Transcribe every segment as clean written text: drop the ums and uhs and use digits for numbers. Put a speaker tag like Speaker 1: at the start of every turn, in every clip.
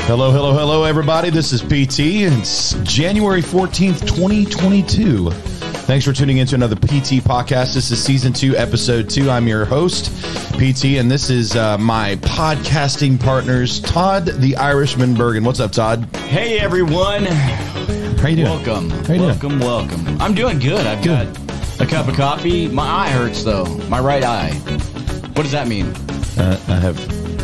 Speaker 1: Hello, hello, hello, everybody. This is PT, and it's January 14th, 2022. Thanks for tuning into another PT podcast. This is Season 2, Episode 2. I'm your host, PT, and this is my podcasting partners, Todd the Irishman Bergen. What's up, Todd?
Speaker 2: Hey, everyone.
Speaker 1: How you doing?
Speaker 2: Welcome.
Speaker 1: How you
Speaker 2: welcome,
Speaker 1: doing?
Speaker 2: welcome. I'm doing good. I've got a cup of coffee. My eye hurts, though. My right eye. What does that mean?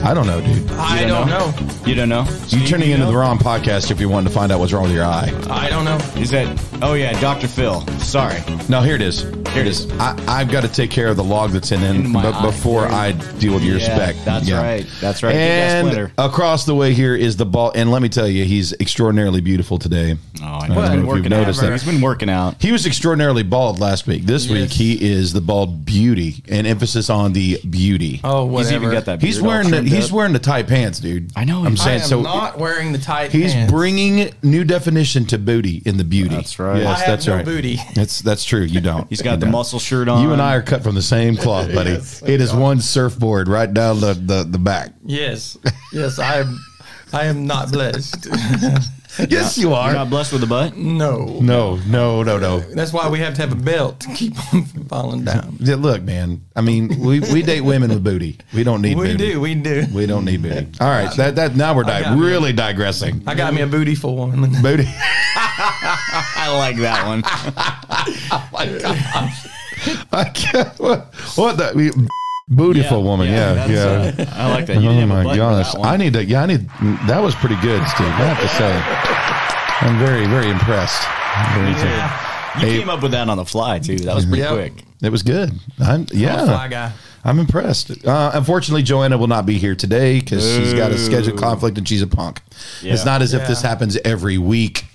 Speaker 1: I don't know, dude.
Speaker 3: I don't know.
Speaker 2: You don't know?
Speaker 1: You're turning into the wrong podcast if you wanted to find out what's wrong with your eye.
Speaker 3: I don't know.
Speaker 2: Is that... Oh, yeah, Dr. Phil. Sorry.
Speaker 1: No, here it is.
Speaker 2: Here it is.
Speaker 1: I've got to take care of the log that's in
Speaker 2: my eye.
Speaker 1: before I deal with your spec.
Speaker 2: That's right. That's right.
Speaker 1: And across the way here is the ball. And let me tell you, he's extraordinarily beautiful today.
Speaker 2: Oh, I know. He's been working out.
Speaker 1: He was extraordinarily bald last week. This week, he is the bald beauty, and emphasis on the beauty.
Speaker 3: Oh, whatever.
Speaker 2: He's even got that
Speaker 1: He's wearing the tight pants, dude.
Speaker 2: I know.
Speaker 1: I'm saying
Speaker 3: I am
Speaker 1: so.
Speaker 3: not wearing the tight
Speaker 1: He's
Speaker 3: pants.
Speaker 1: bringing new definition to booty in the beauty.
Speaker 2: That's right.
Speaker 1: Yes,
Speaker 3: I have
Speaker 1: that's
Speaker 3: no
Speaker 1: right.
Speaker 3: booty.
Speaker 1: That's true. You don't.
Speaker 2: He's got the muscle shirt on.
Speaker 1: You and I are cut from the same cloth, buddy.
Speaker 3: Yes,
Speaker 1: it is one surfboard right down the back.
Speaker 3: Yes. Yes, I am not blessed.
Speaker 1: Yes, you are.
Speaker 2: You're not blessed with a butt?
Speaker 3: No.
Speaker 1: No.
Speaker 3: That's why we have to have a belt to keep them from falling down.
Speaker 1: Yeah, look, man. I mean, we date women with booty. We don't need booty.
Speaker 3: We do.
Speaker 1: We don't need booty. All right, that now we're really digressing.
Speaker 3: I got me a booty for one.
Speaker 1: Booty.
Speaker 2: I like that one.
Speaker 1: Oh my gosh. I can't, what the beautiful woman. Yeah.
Speaker 2: I like that. You
Speaker 1: Oh
Speaker 2: didn't have a
Speaker 1: my
Speaker 2: button for
Speaker 1: gosh.
Speaker 2: that one.
Speaker 1: I need that was pretty good, Steve. I have to say. I'm very, very impressed.
Speaker 2: You came up with that on the fly, too. That was pretty quick.
Speaker 1: It was good.
Speaker 3: I'm a fly guy.
Speaker 1: I'm impressed. Unfortunately, Joanna will not be here today because she's got a schedule conflict and she's a punk.
Speaker 2: Yeah.
Speaker 1: It's not as if this happens every week.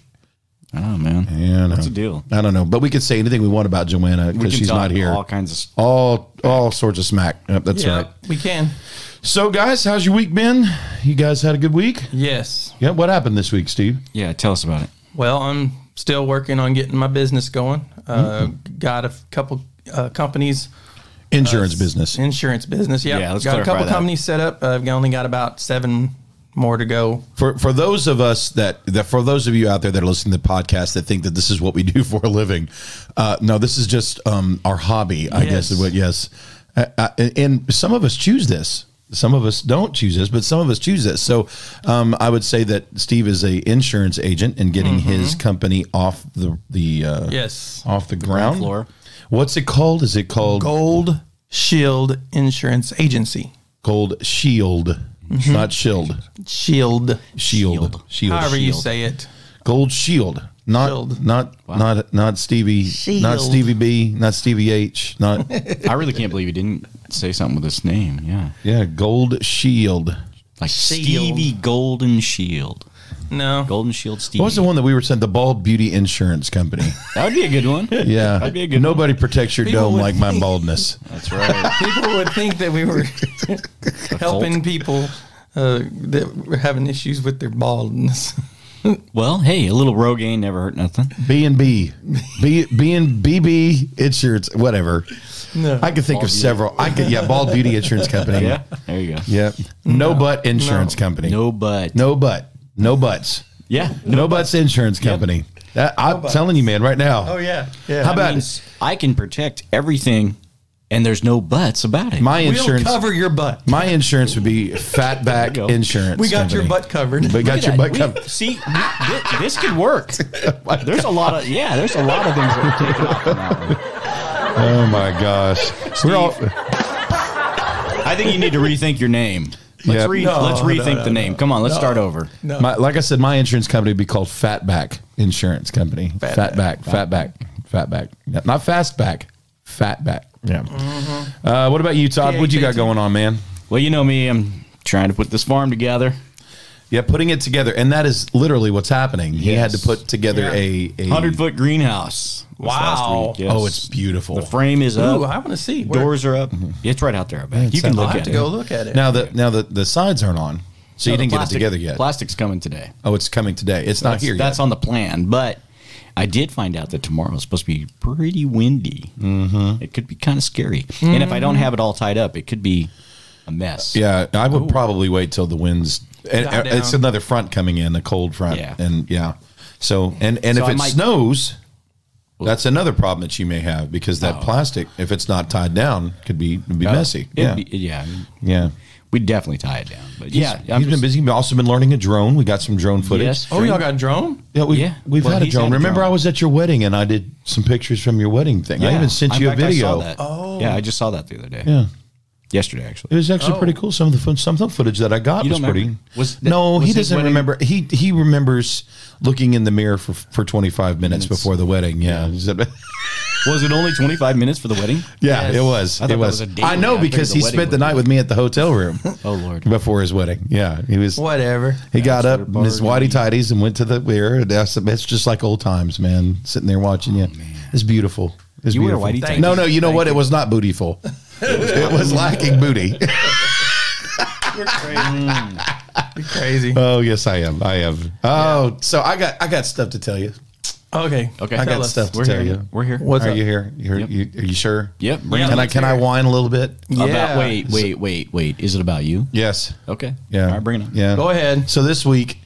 Speaker 2: Oh, man.
Speaker 1: Yeah,
Speaker 2: What's the deal?
Speaker 1: I don't know, but we could say anything we want about Joanna because she's not here.
Speaker 2: All kinds of
Speaker 1: all sorts of smack. Yep, that's right.
Speaker 3: We can.
Speaker 1: So, guys, how's your week been? You guys had a good week?
Speaker 3: Yes.
Speaker 1: Yeah. What happened this week, Steve?
Speaker 2: Yeah, tell us about it.
Speaker 3: Well, I'm still working on getting my business going. Got a couple companies.
Speaker 1: Insurance business.
Speaker 3: Insurance business,
Speaker 2: Yeah, let's
Speaker 3: got a
Speaker 2: clarify
Speaker 3: couple
Speaker 2: that.
Speaker 3: companies set up. I've only got about 7 more to go.
Speaker 1: For those of us for those of you out there that are listening to the podcast that think that this is what we do for a living, no, this is just our hobby, I guess is what. Yes, and some of us choose this. Some of us don't choose this, but some of us choose this. So I would say that Steve is a insurance agent and getting his company off off the ground
Speaker 2: floor.
Speaker 1: What's it called? Is it called
Speaker 3: Gold Shield Insurance Agency?
Speaker 1: Gold Shield? Not Shield.
Speaker 3: Shield.
Speaker 1: Shield.
Speaker 3: However you say it.
Speaker 1: Gold Shield. Not Stevie.
Speaker 3: Shield.
Speaker 1: Not Stevie B. Not Stevie H. Not
Speaker 2: I really can't believe you didn't say something with his name. Yeah.
Speaker 1: Gold Shield.
Speaker 2: Like
Speaker 3: Shield.
Speaker 2: Stevie Golden Shield.
Speaker 3: No.
Speaker 2: Golden Shield Stevie.
Speaker 1: What was the one that we were sent? The Bald Beauty Insurance Company.
Speaker 2: That would be a good one.
Speaker 1: Yeah.
Speaker 2: That'd be a good
Speaker 1: Nobody protects your
Speaker 3: People
Speaker 1: dome
Speaker 3: would
Speaker 1: like my
Speaker 3: think-
Speaker 1: baldness.
Speaker 2: That's right.
Speaker 3: People would think that we were helping people that were having issues with their baldness.
Speaker 2: Well, hey, a little Rogaine never hurt nothing.
Speaker 1: B&B. BB Insurance, whatever.
Speaker 3: No.
Speaker 1: I could think of several. Bald Beauty Insurance Company.
Speaker 2: Yeah, there you go.
Speaker 1: Yeah. No Butt Insurance Company.
Speaker 2: No butt.
Speaker 1: No Butt. No Butts.
Speaker 2: Yeah.
Speaker 1: No Butts Insurance Company. I'm telling you, man, right now.
Speaker 3: Oh, yeah. Yeah.
Speaker 1: How about
Speaker 2: Means I can protect everything, and there's no buts about it.
Speaker 1: my
Speaker 3: we'll
Speaker 1: insurance?
Speaker 3: cover your butt.
Speaker 1: My insurance would be Fatback
Speaker 2: There you go.
Speaker 1: Insurance.
Speaker 3: We got your
Speaker 1: Company.
Speaker 3: butt covered.
Speaker 1: We got your butt covered.
Speaker 2: See, this could work. There's a lot of things that are taken off from that one.
Speaker 1: Oh my gosh.
Speaker 2: I think you need to rethink your name. Let's rethink the name. Come on, let's start over.
Speaker 3: No.
Speaker 1: Like I said, my insurance company would be called Fatback Insurance Company. Fatback. Yeah, not Fastback. Fatback. Yeah. What about you, Todd? What you got going on, man?
Speaker 2: Well, you know me. I'm trying to put this farm together.
Speaker 1: Yeah, putting it together, and that is literally what's happening. He had to put together a
Speaker 2: 100-foot greenhouse.
Speaker 3: Wow.
Speaker 2: Last week, yes.
Speaker 1: Oh, it's beautiful.
Speaker 2: The frame is up.
Speaker 3: Ooh, I want to see.
Speaker 2: Doors are up. It's right out there. I bet. You can
Speaker 3: I'll
Speaker 2: look
Speaker 3: have
Speaker 2: at
Speaker 3: to
Speaker 2: it.
Speaker 3: go look at it.
Speaker 1: Now the sides aren't on, so you didn't get it together yet.
Speaker 2: Plastic's coming today.
Speaker 1: Oh, it's coming today. It's not here yet.
Speaker 2: That's on the plan, but I did find out that tomorrow is supposed to be pretty windy. Mm-hmm. It could be kind of scary. And if I don't have it all tied up, it could be a mess.
Speaker 1: Yeah, I would probably wait till the winds and it's another front coming in, a cold front.
Speaker 2: Yeah.
Speaker 1: And so and
Speaker 2: So
Speaker 1: if it snows, that's another problem that you may have, because that plastic, if it's not tied down, could be messy. Yeah.
Speaker 2: We'd definitely tie it down. But
Speaker 1: he's been busy. We've also been learning a drone. We got some drone footage.
Speaker 2: Yes.
Speaker 3: Oh, y'all got a drone?
Speaker 1: Yeah, we've had a drone. Remember, I was at your wedding and I did some pictures from your wedding thing. I even sent you a video.
Speaker 2: Yeah, I just saw that the other day.
Speaker 1: Yeah.
Speaker 2: Yesterday, actually.
Speaker 1: It was actually pretty cool. Some of the footage that I got was pretty. He doesn't remember. He remembers looking in the mirror for 25 minutes before the wedding. Yeah.
Speaker 2: Was it only 25 minutes for the wedding?
Speaker 1: Yeah, it was.
Speaker 2: It was.
Speaker 1: I know, because he spent the night with me at the hotel room.
Speaker 2: Oh, Lord.
Speaker 1: Before his wedding. Yeah, he was.
Speaker 3: Whatever.
Speaker 1: He got up in his whitey tighties and went to the mirror. It's just like old times, man. Sitting there watching you. It's beautiful. It's beautiful.
Speaker 2: Wear whitey tighties?
Speaker 1: No, you know what? It was not bootyful. It was lacking booty.
Speaker 3: You're crazy. You're crazy.
Speaker 1: Oh, yes, I am. Oh, so I got stuff to tell you.
Speaker 3: Okay.
Speaker 1: I got stuff to tell you.
Speaker 2: We're here.
Speaker 1: Are you here? Are you sure?
Speaker 2: Yep.
Speaker 1: Can I whine a little bit?
Speaker 2: Yeah. Wait. Is it about you?
Speaker 1: Yes.
Speaker 2: Okay.
Speaker 1: Yeah.
Speaker 2: All right, bring it on.
Speaker 1: Yeah.
Speaker 3: Go ahead.
Speaker 1: So this week,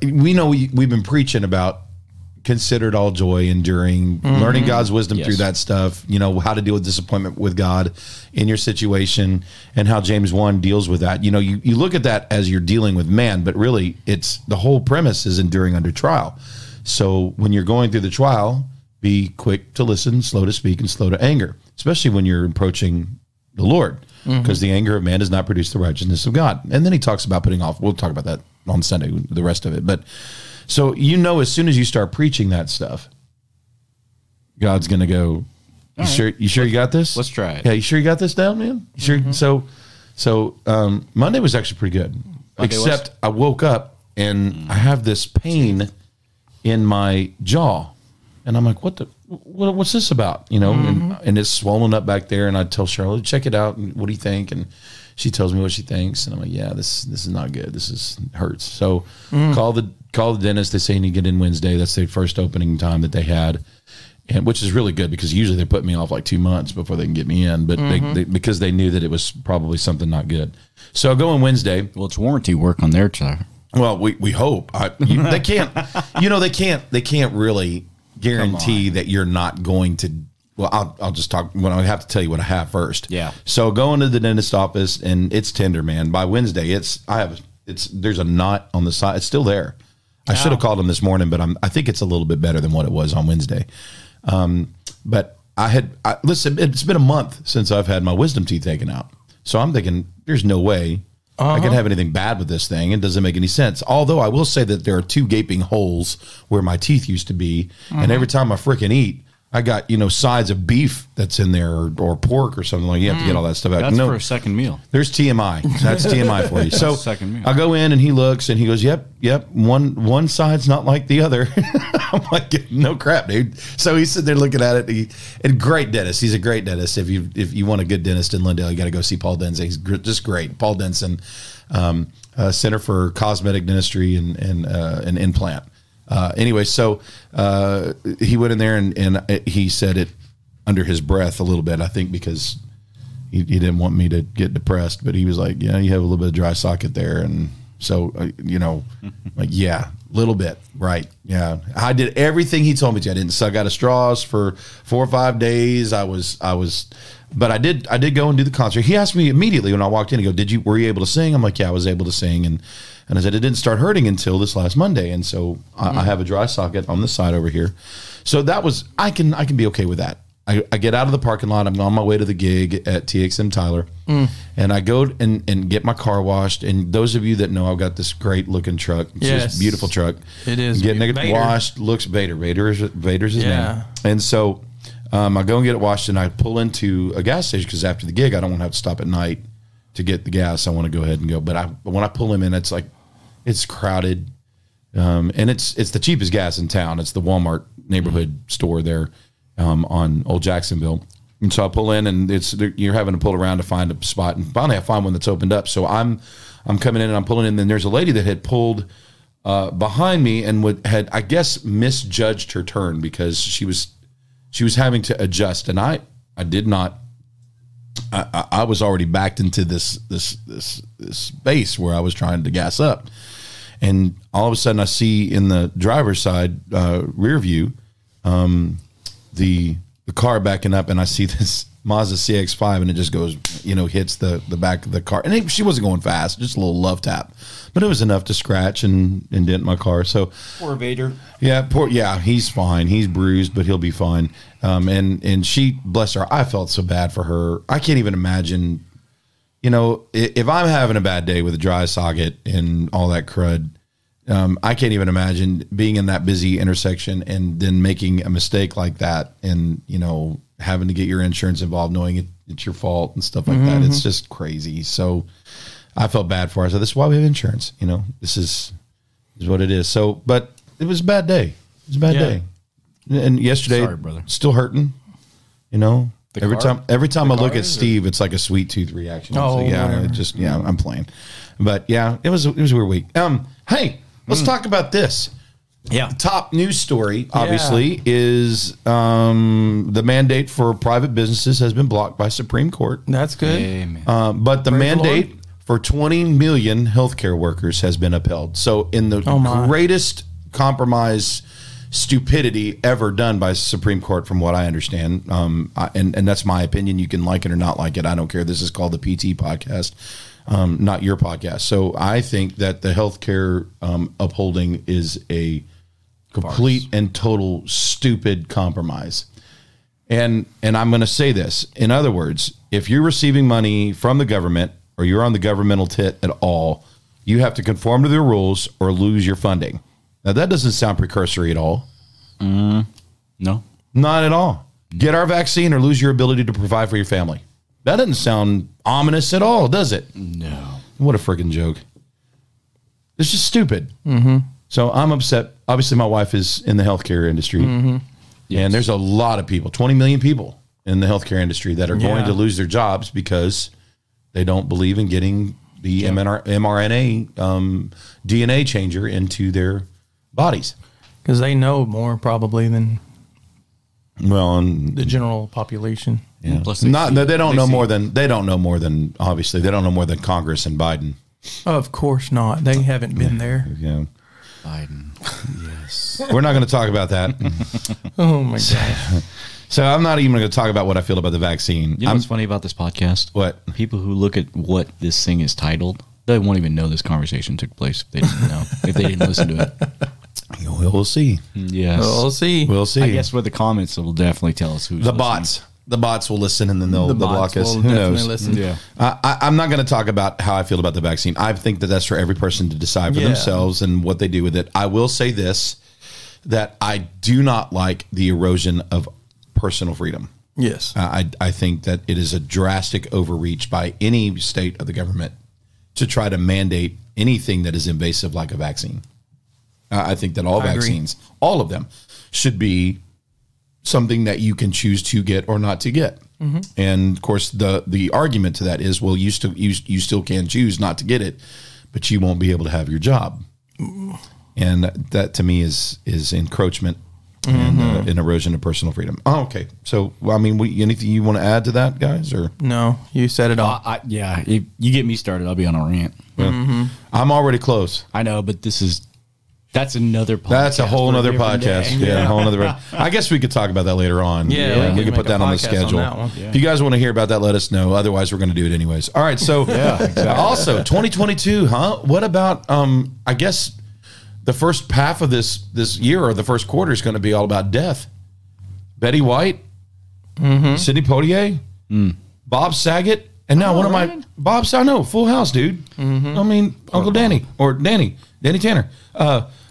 Speaker 1: we know we've been preaching about consider it all joy, enduring, learning God's wisdom through that stuff, how to deal with disappointment with God in your situation, and how James 1 deals with that. You look at that as you're dealing with man, but really it's the whole premise is enduring under trial. So when you're going through the trial, be quick to listen, slow to speak, and slow to anger, especially when you're approaching the Lord, because the anger of man does not produce the righteousness of God. And then he talks about putting off. We'll talk about that on Sunday, the rest of it. But so, as soon as you start preaching that stuff, God's going to go, you sure you got this?
Speaker 2: Let's try it.
Speaker 1: Yeah, you sure you got this down, man? You sure? So Monday was actually pretty good, except I woke up and I have this pain in my jaw, and I'm like, what's this about? And it's swollen up back there, and I tell Charlotte, check it out, and what do you think? And she tells me what she thinks, and I'm like, yeah, this is not good. This hurts. So call the dentist. They say you need to get in Wednesday. That's their first opening time that they had, and which is really good, because usually they put me off like 2 months before they can get me in, but because they knew that it was probably something not good. So I go in Wednesday.
Speaker 2: Well, it's warranty work on their side.
Speaker 1: Well, we hope. They can't. They can't really guarantee that you're not going to. Well, I'll just talk. When I have to tell you what I have first.
Speaker 2: Yeah.
Speaker 1: So going to the dentist office, and it's tender, man. By Wednesday, there's a knot on the side. It's still there. I should have called him this morning, but I think it's a little bit better than what it was on Wednesday. But listen. It's been a month since I've had my wisdom teeth taken out, so I'm thinking there's no way I can have anything bad with this thing. It doesn't make any sense. Although I will say that there are 2 gaping holes where my teeth used to be, and every time I freaking eat, I got, sides of beef that's in there, or pork or something like that. You have to get all that stuff out.
Speaker 2: That's for a second meal.
Speaker 1: There's TMI. That's TMI for you. So
Speaker 2: second meal.
Speaker 1: I go in and he looks and he goes, yep. One side's not like the other. I'm like, no crap, dude. So he's sitting there looking at it. And great dentist. He's a great dentist. If you want a good dentist in Lindale, you got to go see Paul Denson. He's just great. Paul Denson, Center for Cosmetic Dentistry and Implant. Anyway, so he went in there and he said it under his breath a little bit, I think, because he didn't want me to get depressed, but he was like, yeah, you have a little bit of dry socket there. And so, like, yeah, a little bit. Right. Yeah. I did everything he told me to. I didn't suck out of straws for 4 or 5 days. But I did go and do the concert. He asked me immediately when I walked in, he go, were you able to sing? I'm like, yeah, I was able to sing. And I said, it didn't start hurting until this last Monday. And so I have a dry socket on the side over here. So that was, I can be okay with that. I get out of the parking lot. I'm on my way to the gig at TXM Tyler. And I go and get my car washed. And those of you that know, I've got this great looking truck. It's just a beautiful truck.
Speaker 3: It is.
Speaker 1: Getting it washed, looks Vader's his name. And so I go and get it washed, and I pull into a gas station because after the gig, I don't want to have to stop at night to get the gas. I want to go ahead and go. But when I pull him in, it's like, it's crowded. And it's the cheapest gas in town. It's the Walmart neighborhood store there on Old Jacksonville. And so I pull in, and you're having to pull around to find a spot. And finally I find one that's opened up. So I'm coming in and I'm pulling in, and there's a lady that had pulled behind me and had, I guess, misjudged her turn because she was having to adjust. And I did not I was already backed into this space where I was trying to gas up, and all of a sudden I see in the driver's side rear view the car backing up, and I see this Mazda CX-5, and it just goes, hits the back of the car. And she wasn't going fast, just a little love tap, but it was enough to scratch and dent my car. So
Speaker 2: poor Vader.
Speaker 1: Yeah, he's fine. He's bruised, but he'll be fine. And she, bless her, I felt so bad for her. I can't even imagine, if I'm having a bad day with a dry socket and all that crud, I can't even imagine being in that busy intersection and then making a mistake like that and, having to get your insurance involved, knowing it's your fault and stuff like that. It's just crazy. So I felt bad for her. So this is why we have insurance. This is what it is. So, but it was a bad day. It was a bad day. And yesterday,
Speaker 2: sorry, brother,
Speaker 1: still hurting, every time I look at Steve, it's like a sweet tooth reaction.
Speaker 3: Oh,
Speaker 1: I'm playing. But yeah, it was a weird week. Hey, let's talk about this.
Speaker 2: Yeah.
Speaker 1: The top news story, obviously, is the mandate for private businesses has been blocked by Supreme Court.
Speaker 3: That's good.
Speaker 2: Amen.
Speaker 1: But the mandate for 20 million healthcare workers has been upheld. So in the greatest compromise stupidity ever done by Supreme Court, from what I understand, and that's my opinion. You can like it or not like it. I don't care. This is called the PT podcast. Not your podcast. So I think that the healthcare upholding is a complete and total stupid compromise. And I'm going to say this. In other words, if you're receiving money from the government or you're on the governmental tit at all, you have to conform to their rules or lose your funding. Now, that doesn't sound precursory at all.
Speaker 2: No.
Speaker 1: Not at all. Get our vaccine or lose your ability to provide for your family. That doesn't sound ominous at all, does it?
Speaker 2: No.
Speaker 1: What a freaking joke. It's just stupid. Mm-hmm. So I'm upset. Obviously, my wife is in the healthcare industry. Mm-hmm. Yes. And there's a lot of people, 20 million people in the healthcare industry that are going to lose their jobs because they don't believe in getting the mRNA DNA changer into their bodies.
Speaker 3: Because they know more probably than the general population.
Speaker 1: Yeah. Plus they don't know more than obviously they don't know more than Congress and Biden.
Speaker 3: Of course not. They haven't been there.
Speaker 1: Yeah.
Speaker 2: Biden. Yes.
Speaker 1: We're not going to talk about that.
Speaker 3: Oh my gosh.
Speaker 1: So I'm not even going to talk about what I feel about the vaccine.
Speaker 2: You know what's funny about this podcast?
Speaker 1: What?
Speaker 2: People who look at what this thing is titled, they won't even know this conversation took place if they didn't know, if they didn't listen to it.
Speaker 1: We'll see.
Speaker 2: Yes.
Speaker 3: We'll see.
Speaker 1: We'll see.
Speaker 2: I guess with the comments, it will definitely tell us who's
Speaker 1: the
Speaker 2: listening.
Speaker 1: bots. The bots will listen and then they'll block us. Who knows?
Speaker 3: Listen.
Speaker 2: Yeah.
Speaker 1: I'm not going to talk about how I feel about the vaccine. I think that that's for every person to decide for themselves and what they do with it. I will say this, that I do not like the erosion of personal freedom.
Speaker 3: Yes.
Speaker 1: I think that it is a drastic overreach by any state of the government to try to mandate anything that is invasive like a vaccine. I think that all vaccines, all of them, should be something that you can choose to get or not to get. Mm-hmm. And of course, the argument to that is, well, you still can choose not to get it, but you won't be able to have your job. And that to me is encroachment and erosion of personal freedom. Oh, okay. So, I mean, anything you want to add to that, guys? Or
Speaker 3: no, you said it all.
Speaker 2: If you get me started, I'll be on a rant.
Speaker 1: Yeah. I'm already close.
Speaker 2: I know, but that's another podcast.
Speaker 1: That's a whole other podcast. Yeah, a whole other. I guess we could talk about that later on.
Speaker 3: Yeah,
Speaker 1: we can put that on the schedule. If you guys want to hear about that, let us know. Otherwise, we're going to do it anyways. All right. So, also 2022, huh? What about? I guess the first half of this year or the first quarter is going to be all about death. Betty White, Sidney Poitier, Bob Saget, and now Bob Saget. No, Full House, dude. I mean, Uncle Danny or Danny Tanner.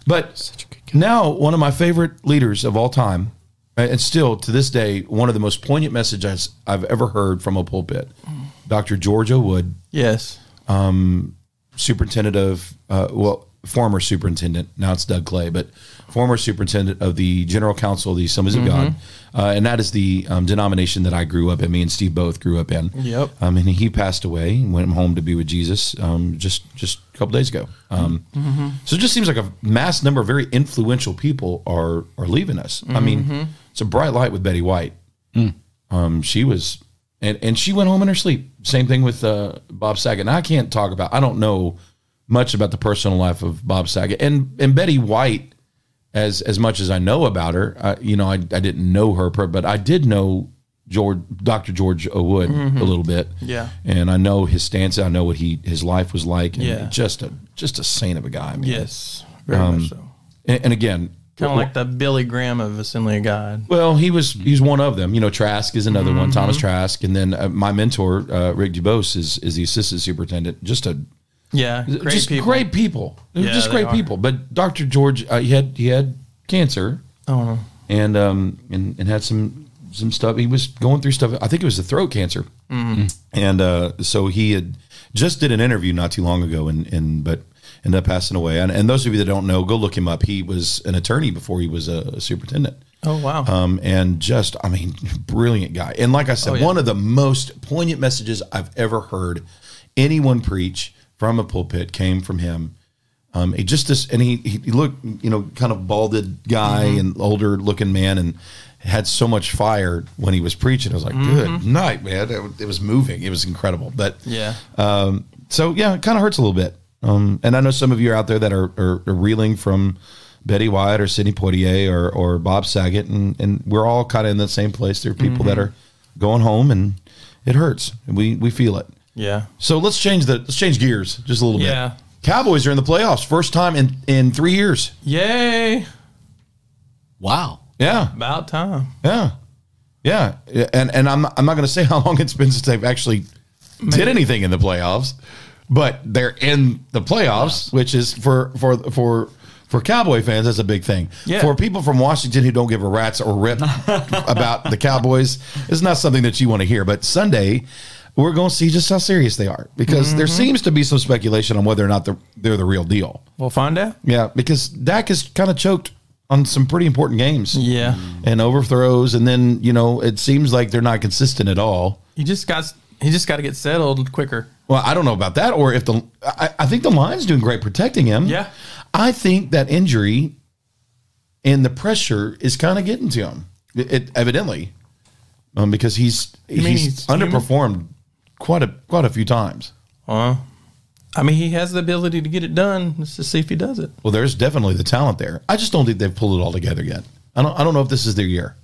Speaker 1: But now one of my favorite leaders of all time, and still to this day, one of the most poignant messages I've ever heard from a pulpit, Dr. George O. Wood.
Speaker 3: Yes.
Speaker 1: Superintendent of, former superintendent, now it's Doug Clay, but former superintendent of the General Council of the Assemblies of God. And that is the denomination that I grew up in. Me and Steve both grew up in.
Speaker 3: Yep.
Speaker 1: And he passed away and went home to be with Jesus just a couple days ago. So it just seems like a mass number of very influential people are leaving us. I mean, it's a bright light with Betty White. She was And she went home in her sleep. Same thing with Bob Saget. Now, I don't know much about the personal life of Bob Saget. And Betty White, as much as I know about her, I didn't know her, but I did know Dr. George Wood a little bit.
Speaker 3: Yeah.
Speaker 1: And I know his stance. I know what his life was like. And just a saint of a guy. Man.
Speaker 3: Yes, very much so.
Speaker 1: And again,
Speaker 3: kind of like the Billy Graham of Assembly of God.
Speaker 1: well, he's one of them. Trask is another one, Thomas Trask. And then my mentor, Rick Dubose, is the assistant superintendent. Great people.
Speaker 3: Yeah,
Speaker 1: just great people. But Dr. George, he had cancer.
Speaker 3: Oh, no.
Speaker 1: And had some stuff. He was going through stuff. I think it was a throat cancer. And so he had just did an interview not too long ago, but ended up passing away. And those of you that don't know, go look him up. He was an attorney before he was a superintendent.
Speaker 3: Oh, wow.
Speaker 1: And brilliant guy. And like I said, one of the most poignant messages I've ever heard anyone preach from a pulpit came from him. He looked, kind of balded guy and older looking man, and had so much fire when he was preaching. I was like, good night, man. It was moving. It was incredible. But it kind of hurts a little bit. And I know some of you are out there that are reeling from Betty White or Sidney Poitier or Bob Saget, and we're all kind of in the same place. There are people that are going home, and it hurts. And we feel it.
Speaker 3: Yeah.
Speaker 1: So let's change gears just a little bit.
Speaker 3: Yeah.
Speaker 1: Cowboys are in the playoffs, first time in 3 years.
Speaker 3: Yay!
Speaker 2: Wow.
Speaker 1: Yeah.
Speaker 3: About time.
Speaker 1: Yeah. Yeah. And I'm not going to say how long it's been since they've actually did anything in the playoffs, but they're in the playoffs, which is for Cowboy fans, that's a big thing.
Speaker 3: Yeah.
Speaker 1: For people from Washington who don't give a rat's or rip about the Cowboys, it's not something that you want to hear. But Sunday, we're going to see just how serious they are, because there seems to be some speculation on whether or not they're the real deal.
Speaker 3: We'll find out.
Speaker 1: Yeah, because Dak has kind of choked on some pretty important games.
Speaker 3: Yeah.
Speaker 1: And overthrows, and then, it seems like they're not consistent at all.
Speaker 3: He just got to get settled quicker.
Speaker 1: Well, I don't know about that, or if I think the line's doing great protecting him.
Speaker 3: Yeah.
Speaker 1: I think that injury and the pressure is kind of getting to him. It evidently, because he's underperformed quite a few times.
Speaker 3: He has the ability to get it done. Let's just see if he does it.
Speaker 1: Well, there's definitely the talent there. I just don't think they've pulled it all together yet. I don't know if this is their year.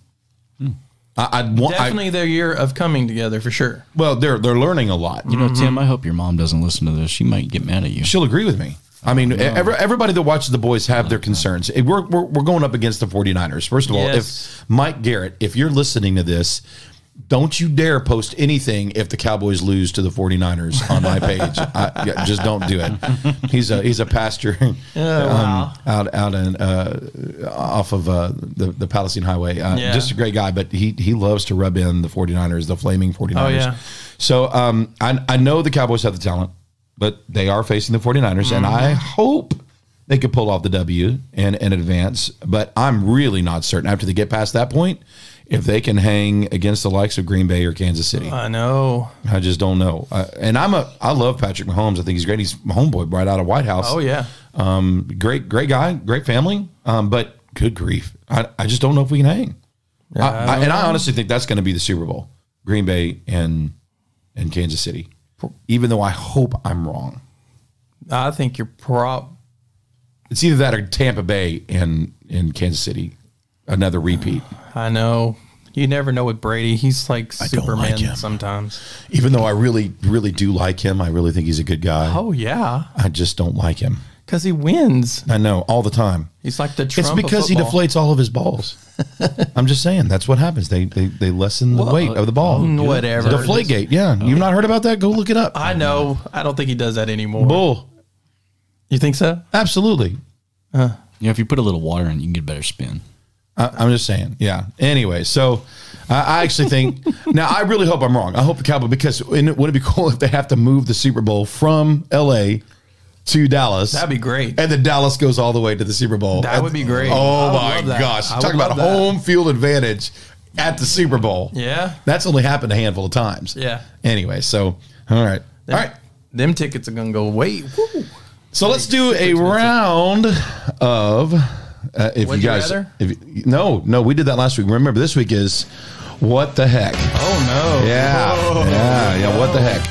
Speaker 3: Definitely their year of coming together for sure.
Speaker 1: Well, they're learning a lot.
Speaker 2: Tim, I hope your mom doesn't listen to this. She might get mad at you.
Speaker 1: She'll agree with me. Everybody that watches the boys have their concerns. We're going up against the 49ers. First of all, if Mike Garrett, if you're listening to this, don't you dare post anything if the Cowboys lose to the 49ers on my page. Just don't do it. He's a pastor out in off of the Palestine Highway. Just a great guy, but he loves to rub in the 49ers, the flaming 49ers.
Speaker 3: Oh, yeah.
Speaker 1: So I know the Cowboys have the talent, but they are facing the 49ers, and I hope they could pull off the W and advance. But I'm really not certain after they get past that point if they can hang against the likes of Green Bay or Kansas City.
Speaker 3: I know.
Speaker 1: I just don't know. And I love Patrick Mahomes. I think he's great. He's my homeboy right out of White House.
Speaker 3: Oh, yeah.
Speaker 1: Great guy, great family. But good grief. I just don't know if we can hang. I honestly think that's going to be the Super Bowl. Green Bay and Kansas City. Even though I hope I'm wrong.
Speaker 3: I think you're
Speaker 1: It's either that or Tampa Bay and Kansas City. Another repeat.
Speaker 3: I know. You never know with Brady. He's like Superman
Speaker 1: him
Speaker 3: sometimes.
Speaker 1: Even though I really, really do like him. I really think he's a good guy.
Speaker 3: Oh, yeah.
Speaker 1: I just don't like him.
Speaker 3: Because he wins.
Speaker 1: I know, all the time.
Speaker 3: He's like the Trump
Speaker 1: It's because he deflates all of his balls. I'm just saying, that's what happens. They lessen the weight of the ball.
Speaker 3: Whatever.
Speaker 1: Deflategate, yeah. You've not heard about that? Go look it up.
Speaker 3: I know. I don't think he does that anymore.
Speaker 1: Bull.
Speaker 3: You think so?
Speaker 1: Absolutely.
Speaker 2: If you put a little water in, you can get a better spin.
Speaker 1: I'm just saying, yeah. Anyway, so I actually think now. I really hope I'm wrong. I hope the Cowboys, because would it be cool if they have to move the Super Bowl from L.A. to Dallas?
Speaker 3: That'd be great.
Speaker 1: And then Dallas goes all the way to the Super Bowl.
Speaker 3: That would be great.
Speaker 1: Oh my gosh! Talk about home field advantage at the Super Bowl.
Speaker 3: Yeah,
Speaker 1: that's only happened a handful of times.
Speaker 3: Yeah.
Speaker 1: Anyway, so all right.
Speaker 3: Them tickets are gonna go way. Woo.
Speaker 1: So let's do a round of. If
Speaker 3: Would
Speaker 1: you guys,
Speaker 3: rather?
Speaker 1: no, we did that last week. Remember, this week is What the heck?
Speaker 3: Oh no!
Speaker 1: Yeah. What the heck?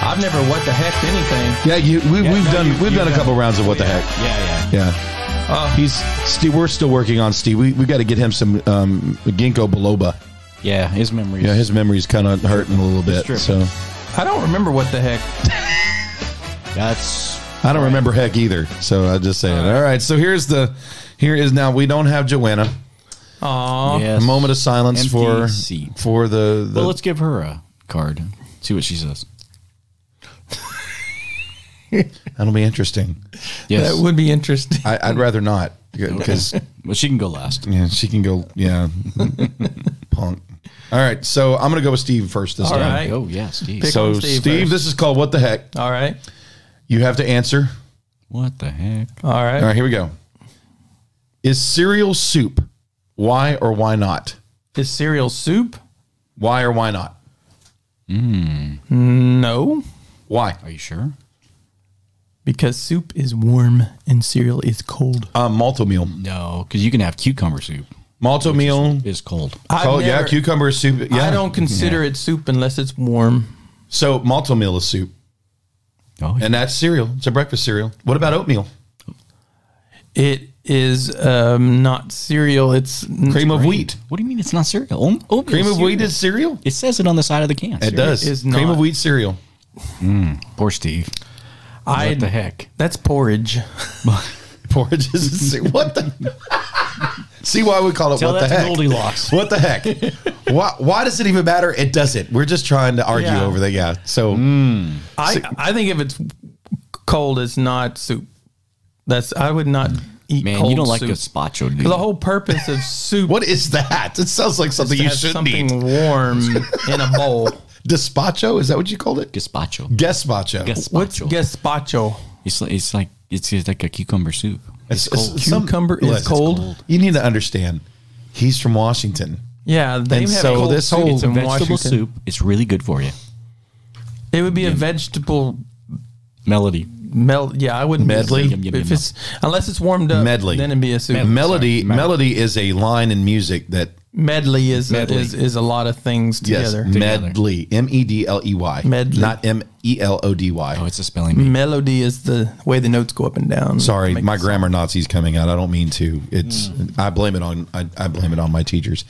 Speaker 3: I've never what the heck anything.
Speaker 1: Yeah, we've done a couple rounds of what the heck. Yeah. Steve. We're still working on Steve. We got to get him some ginkgo biloba.
Speaker 2: Yeah, his memory.
Speaker 1: Yeah, his memory's kind of hurting a little bit. So
Speaker 3: I don't remember what the heck.
Speaker 1: I don't remember heck either. So I just say it. All right. So here is now we don't have Joanna.
Speaker 3: Aww.
Speaker 2: Yes.
Speaker 1: A moment of silence
Speaker 2: Empty seat.
Speaker 1: for the.
Speaker 2: Well, let's give her a card. See what she says.
Speaker 1: That'll be interesting.
Speaker 3: Yes. That would be interesting.
Speaker 1: I'd rather not because
Speaker 2: well, she can go last.
Speaker 1: Yeah, she can go. Yeah, punk. All right, so I'm gonna go with Steve first this time.
Speaker 3: All right.
Speaker 2: Oh yeah, Steve.
Speaker 3: Pick
Speaker 1: so
Speaker 3: on
Speaker 1: Steve, this is called What the Heck.
Speaker 3: All right.
Speaker 1: You have to answer.
Speaker 2: What the heck?
Speaker 3: All right.
Speaker 1: All right, here we go. Is cereal soup? Why or why not?
Speaker 3: Is cereal soup?
Speaker 1: Why or why not?
Speaker 3: No.
Speaker 1: Why?
Speaker 2: Are you sure?
Speaker 3: Because soup is warm and cereal is cold.
Speaker 1: Malto meal.
Speaker 2: No, because you can have cucumber soup.
Speaker 1: Malto meal
Speaker 2: is cold.
Speaker 1: Yeah, cucumber soup. Yeah.
Speaker 3: I don't consider it soup unless it's warm.
Speaker 1: So malto meal is soup.
Speaker 2: Oh, yeah.
Speaker 1: And that's cereal. It's a breakfast cereal. What about oatmeal?
Speaker 3: It is not cereal. It's
Speaker 1: cream of wheat.
Speaker 2: What do you mean it's not cereal? Oatmeal
Speaker 1: cream of wheat is cereal?
Speaker 2: It says it on the side of the can.
Speaker 1: It does.
Speaker 3: Is
Speaker 1: cream
Speaker 3: not.
Speaker 1: of wheat cereal.
Speaker 2: Poor Steve. What the heck?
Speaker 3: That's porridge.
Speaker 1: Porridge is cereal. What the? See why we call it
Speaker 2: Tell
Speaker 1: what the
Speaker 2: that to
Speaker 1: heck?
Speaker 2: Goldilocks.
Speaker 1: What the heck? Why does it even matter? It doesn't. We're just trying to argue over that. Yeah. So
Speaker 3: I think if it's cold, it's not soup. I would not eat
Speaker 2: Man,
Speaker 3: cold
Speaker 2: you don't like
Speaker 3: soup.
Speaker 2: gazpacho, do you?
Speaker 3: The whole purpose of soup.
Speaker 1: What is that? It sounds like something you shouldn't eat.
Speaker 3: Something warm in a bowl.
Speaker 1: Gazpacho? Is that what you called it?
Speaker 2: Gazpacho.
Speaker 1: Gazpacho.
Speaker 3: What's gazpacho?
Speaker 2: It's like a cucumber soup.
Speaker 1: It's
Speaker 3: cold. Cucumber is cold.
Speaker 1: You need to understand. He's from Washington.
Speaker 3: Yeah, they have
Speaker 1: so
Speaker 3: cold
Speaker 1: this
Speaker 3: soup
Speaker 1: whole
Speaker 2: It's a
Speaker 3: in
Speaker 2: vegetable
Speaker 3: Washington.
Speaker 2: soup. It's really good for you.
Speaker 3: It would be a vegetable
Speaker 2: Melody.
Speaker 3: Yeah, I wouldn't.
Speaker 1: Medley?
Speaker 3: If it's unless it's warmed up.
Speaker 1: Medley.
Speaker 3: Then it'd be a soup.
Speaker 1: Melody is a line in music that
Speaker 3: Medley is a lot of things together.
Speaker 1: Yes, medley. MEDLEY.
Speaker 3: Medley.
Speaker 1: Not MELODY.
Speaker 2: Oh, it's a spelling bee.
Speaker 3: Melody is the way the notes go up and down.
Speaker 1: Sorry, my grammar Nazi's coming out. I don't mean to. It's I blame it on my teachers.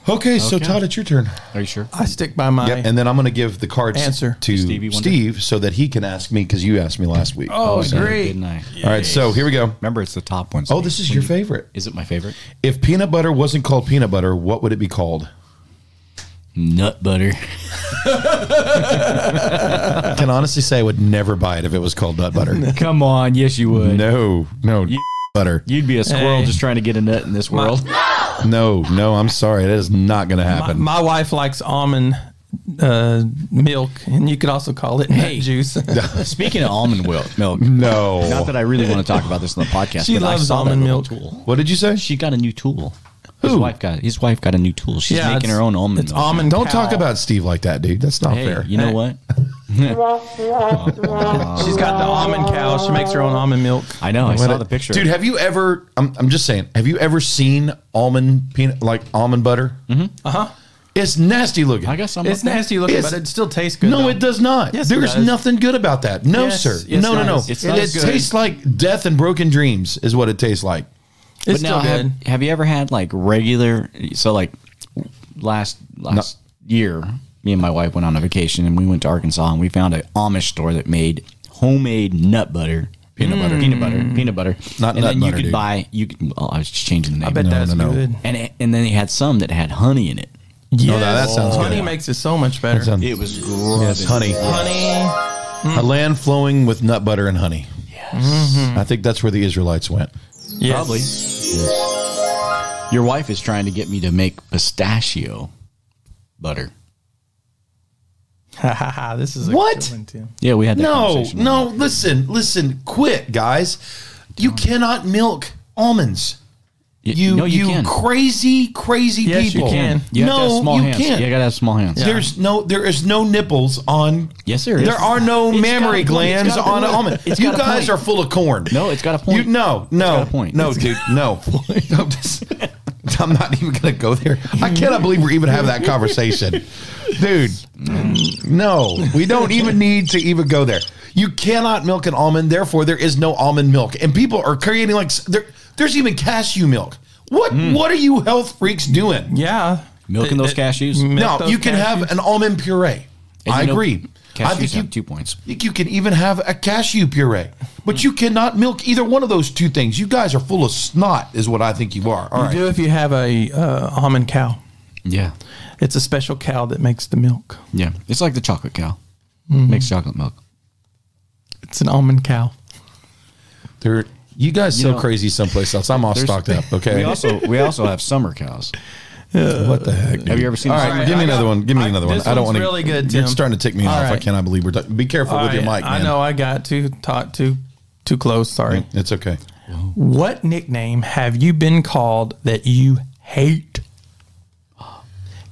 Speaker 1: Okay, so Todd, it's your turn.
Speaker 2: Are you sure?
Speaker 3: I stick by my
Speaker 1: Yep, and then I'm going to give the cards
Speaker 3: answer
Speaker 1: to Steve so that he can ask me because you asked me last week.
Speaker 3: Oh, great.
Speaker 2: Good night.
Speaker 1: All right, so here we go.
Speaker 2: Remember, it's the top one.
Speaker 1: Oh, this is your favorite.
Speaker 2: Is it my favorite?
Speaker 1: If peanut butter wasn't called peanut butter, what would it be called?
Speaker 2: Nut butter.
Speaker 1: I can honestly say I would never buy it if it was called nut butter.
Speaker 2: Come on. Yes, you would.
Speaker 1: No, butter.
Speaker 2: You'd be a squirrel just trying to get a nut in this world.
Speaker 1: No, I'm sorry. That is not going to happen.
Speaker 3: My wife likes almond milk, and you could also call it nut juice.
Speaker 2: Speaking of almond milk.
Speaker 1: No.
Speaker 2: Not that I really want to talk about this on the podcast.
Speaker 3: She
Speaker 2: but
Speaker 3: loves
Speaker 2: I saw
Speaker 3: almond
Speaker 2: that
Speaker 3: milk.
Speaker 2: Tool.
Speaker 1: What did you say?
Speaker 2: She got a new tool.
Speaker 1: Who?
Speaker 2: His wife got a new tool. She's making her own almond
Speaker 3: It's
Speaker 2: milk.
Speaker 3: almond.
Speaker 1: Don't
Speaker 3: cow.
Speaker 1: talk about Steve like that, dude. That's not
Speaker 2: Hey,
Speaker 1: fair.
Speaker 2: you know what?
Speaker 3: She's got the almond cow. She makes her own almond milk.
Speaker 2: I know. I saw the picture.
Speaker 1: Dude, have you ever? I'm just saying. Have you ever seen almond butter?
Speaker 3: Uh-huh.
Speaker 1: It's nasty looking.
Speaker 2: I guess
Speaker 3: It's nasty looking, but it still tastes good.
Speaker 1: No,
Speaker 3: though.
Speaker 1: it does not.
Speaker 3: Yes, it
Speaker 1: There's
Speaker 3: does.
Speaker 1: nothing good about that. No,
Speaker 3: Yes,
Speaker 1: sir.
Speaker 3: yes,
Speaker 1: No.
Speaker 3: it does.
Speaker 2: It's
Speaker 1: It
Speaker 2: not as good.
Speaker 1: tastes like death and broken dreams is what it tastes like.
Speaker 3: It's
Speaker 2: But now,
Speaker 3: still good.
Speaker 2: have you ever had like regular? So like last year, me and my wife went on a vacation and we went to Arkansas and we found an Amish store that made homemade nut butter, peanut butter.
Speaker 1: Not
Speaker 2: and
Speaker 1: nut
Speaker 2: then
Speaker 1: butter,
Speaker 2: you could
Speaker 1: dude.
Speaker 2: buy. Well, I was just changing the name.
Speaker 3: I bet that's
Speaker 1: no.
Speaker 3: good.
Speaker 2: And then they had some that had honey in it.
Speaker 3: Yes.
Speaker 1: that sounds good.
Speaker 3: Honey makes it so much better.
Speaker 2: It was gross.
Speaker 1: Yes, honey.
Speaker 3: Honey.
Speaker 1: A land flowing with nut butter and honey.
Speaker 2: Yes.
Speaker 1: I think that's where the Israelites went.
Speaker 3: Yes.
Speaker 2: Probably. Your wife is trying to get me to make pistachio butter.
Speaker 3: This is a
Speaker 1: What?
Speaker 3: good one too.
Speaker 2: Yeah, we had that conversation.
Speaker 1: No, listen, quit, guys. You cannot milk almonds. You
Speaker 2: can.
Speaker 1: crazy
Speaker 3: Yes,
Speaker 1: people.
Speaker 3: you can.
Speaker 2: You have to have small hands.
Speaker 1: can't.
Speaker 2: You gotta have small hands.
Speaker 1: There is no nipples on.
Speaker 2: Yes, there is.
Speaker 1: There are no mammary glands on an almond.
Speaker 2: It's
Speaker 1: You
Speaker 2: got a
Speaker 1: guys
Speaker 2: point.
Speaker 1: are full of corn.
Speaker 2: No, it's got a point.
Speaker 1: No,
Speaker 2: got a point.
Speaker 1: no, dude, no. I'm not even going to go there. I cannot believe we're even having that conversation. Dude, no, we don't even need to even go there. You cannot milk an almond, therefore there is no almond milk. And people are creating like, there's even cashew milk. What are you health freaks doing?
Speaker 3: Yeah.
Speaker 2: Milking those cashews?
Speaker 1: No, you can have an almond puree. I agree.
Speaker 2: Cashews
Speaker 1: I think
Speaker 2: have 2 points.
Speaker 1: You can even have a cashew puree, but you cannot milk either one of those two things. You guys are full of snot, is what I think you are. All right.
Speaker 3: You do if you have a almond cow.
Speaker 2: Yeah.
Speaker 3: It's a special cow that makes the milk.
Speaker 2: Yeah. It's like the chocolate cow. Makes chocolate milk.
Speaker 3: It's an almond cow.
Speaker 1: You guys so crazy someplace else. I'm all stocked up. Okay.
Speaker 2: We also have summer cows.
Speaker 1: What the heck?
Speaker 2: Have you ever seen?
Speaker 1: All right, give me another one. Give me another one. I don't want to.
Speaker 3: Really good, Tim.
Speaker 1: You're starting to tick me off.
Speaker 3: Right.
Speaker 1: I cannot believe we're talking. Be careful with your mic, man.
Speaker 3: I know I got too close. Sorry.
Speaker 1: It's okay.
Speaker 3: What nickname have you been called that you hate?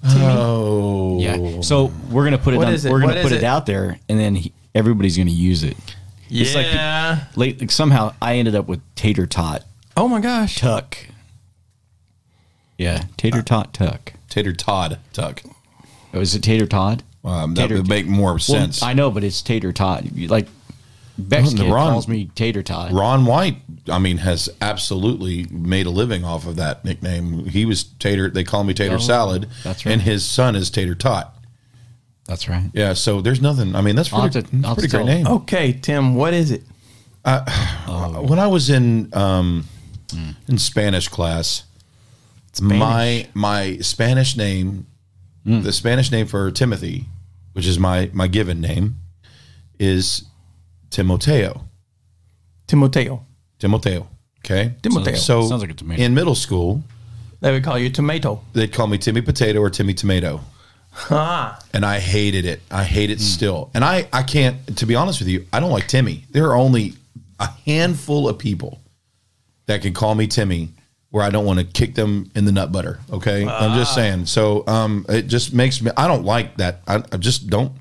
Speaker 1: Oh,
Speaker 2: Yeah. So we're gonna put it. We're gonna put it out there, and then everybody's gonna use it. It's like somehow I ended up with tater tot.
Speaker 3: Oh my gosh.
Speaker 2: Tuck. Yeah, tater tot tuck.
Speaker 1: Tater Todd tuck.
Speaker 2: Oh, is it tater Todd?
Speaker 1: That would make more sense.
Speaker 2: I know, but it's tater tot. Like Beck's kid calls me tater tot.
Speaker 1: Ron White, I mean, has absolutely made a living off of that nickname. He was Tater. They call me Tater Salad.
Speaker 2: That's right.
Speaker 1: And his son is Tater Tot.
Speaker 2: That's right.
Speaker 1: Yeah. So there's nothing. I mean, that's pretty great name.
Speaker 3: Okay, Tim. What is it?
Speaker 1: When I was in Spanish class. My Spanish name, the Spanish name for Timothy, which is my given name, is Timoteo.
Speaker 3: Timoteo.
Speaker 1: Okay.
Speaker 3: Timoteo.
Speaker 1: So
Speaker 2: sounds like a tomato.
Speaker 1: In middle school,
Speaker 3: They would call you Tomato.
Speaker 1: they'd call me Timmy Potato or Timmy Tomato. And I hated it. I hate it still. And I can't, to be honest with you, I don't like Timmy. There are only a handful of people that can call me Timmy where I don't want to kick them in the nut butter. Okay. I'm just saying. So it just makes me, I don't like that. I just don't.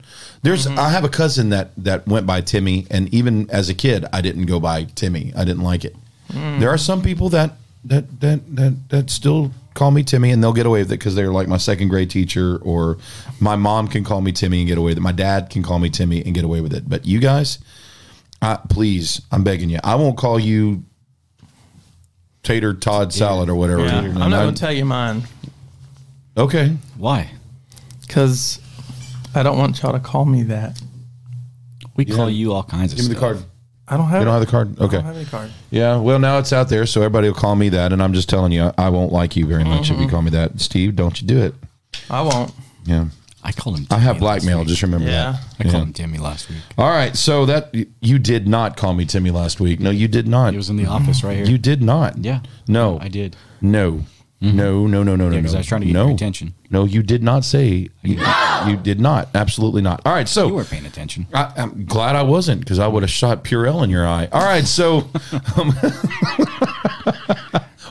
Speaker 1: I have a cousin that went by Timmy, and even as a kid, I didn't go by Timmy. I didn't like it. There are some people that still call me Timmy, and they'll get away with it because they're like my second grade teacher, or my mom can call me Timmy and get away with it. My dad can call me Timmy and get away with it. But you guys, please, I'm begging you. I won't call you Tater Todd Salad or whatever.
Speaker 3: Yeah. I'm not going to tell you mine.
Speaker 1: Okay.
Speaker 2: Why?
Speaker 3: Because I don't want y'all to call me that.
Speaker 2: We call you all kinds of stuff.
Speaker 1: Give me the card.
Speaker 3: I don't have.
Speaker 1: You don't have the card? Okay.
Speaker 3: I don't have any card.
Speaker 1: Yeah. Well, now it's out there, so everybody will call me that, and I'm just telling you, I won't like you very much if you call me that. Steve, don't you do it.
Speaker 3: I won't.
Speaker 1: Yeah.
Speaker 2: I called him Timmy.
Speaker 1: I have blackmail. Just remember that.
Speaker 2: I called him Timmy last week.
Speaker 1: All right. So that you did not call me Timmy last week. No, you did not.
Speaker 2: He was in the office right here.
Speaker 1: You did not.
Speaker 2: Yeah.
Speaker 1: No.
Speaker 2: I did.
Speaker 1: No. No.
Speaker 2: Because I was trying to get your attention.
Speaker 1: No, you did not say. You did not. Absolutely not. All right. So
Speaker 2: you weren't paying attention.
Speaker 1: I'm glad I wasn't, because I would have shot Purell in your eye. All right. So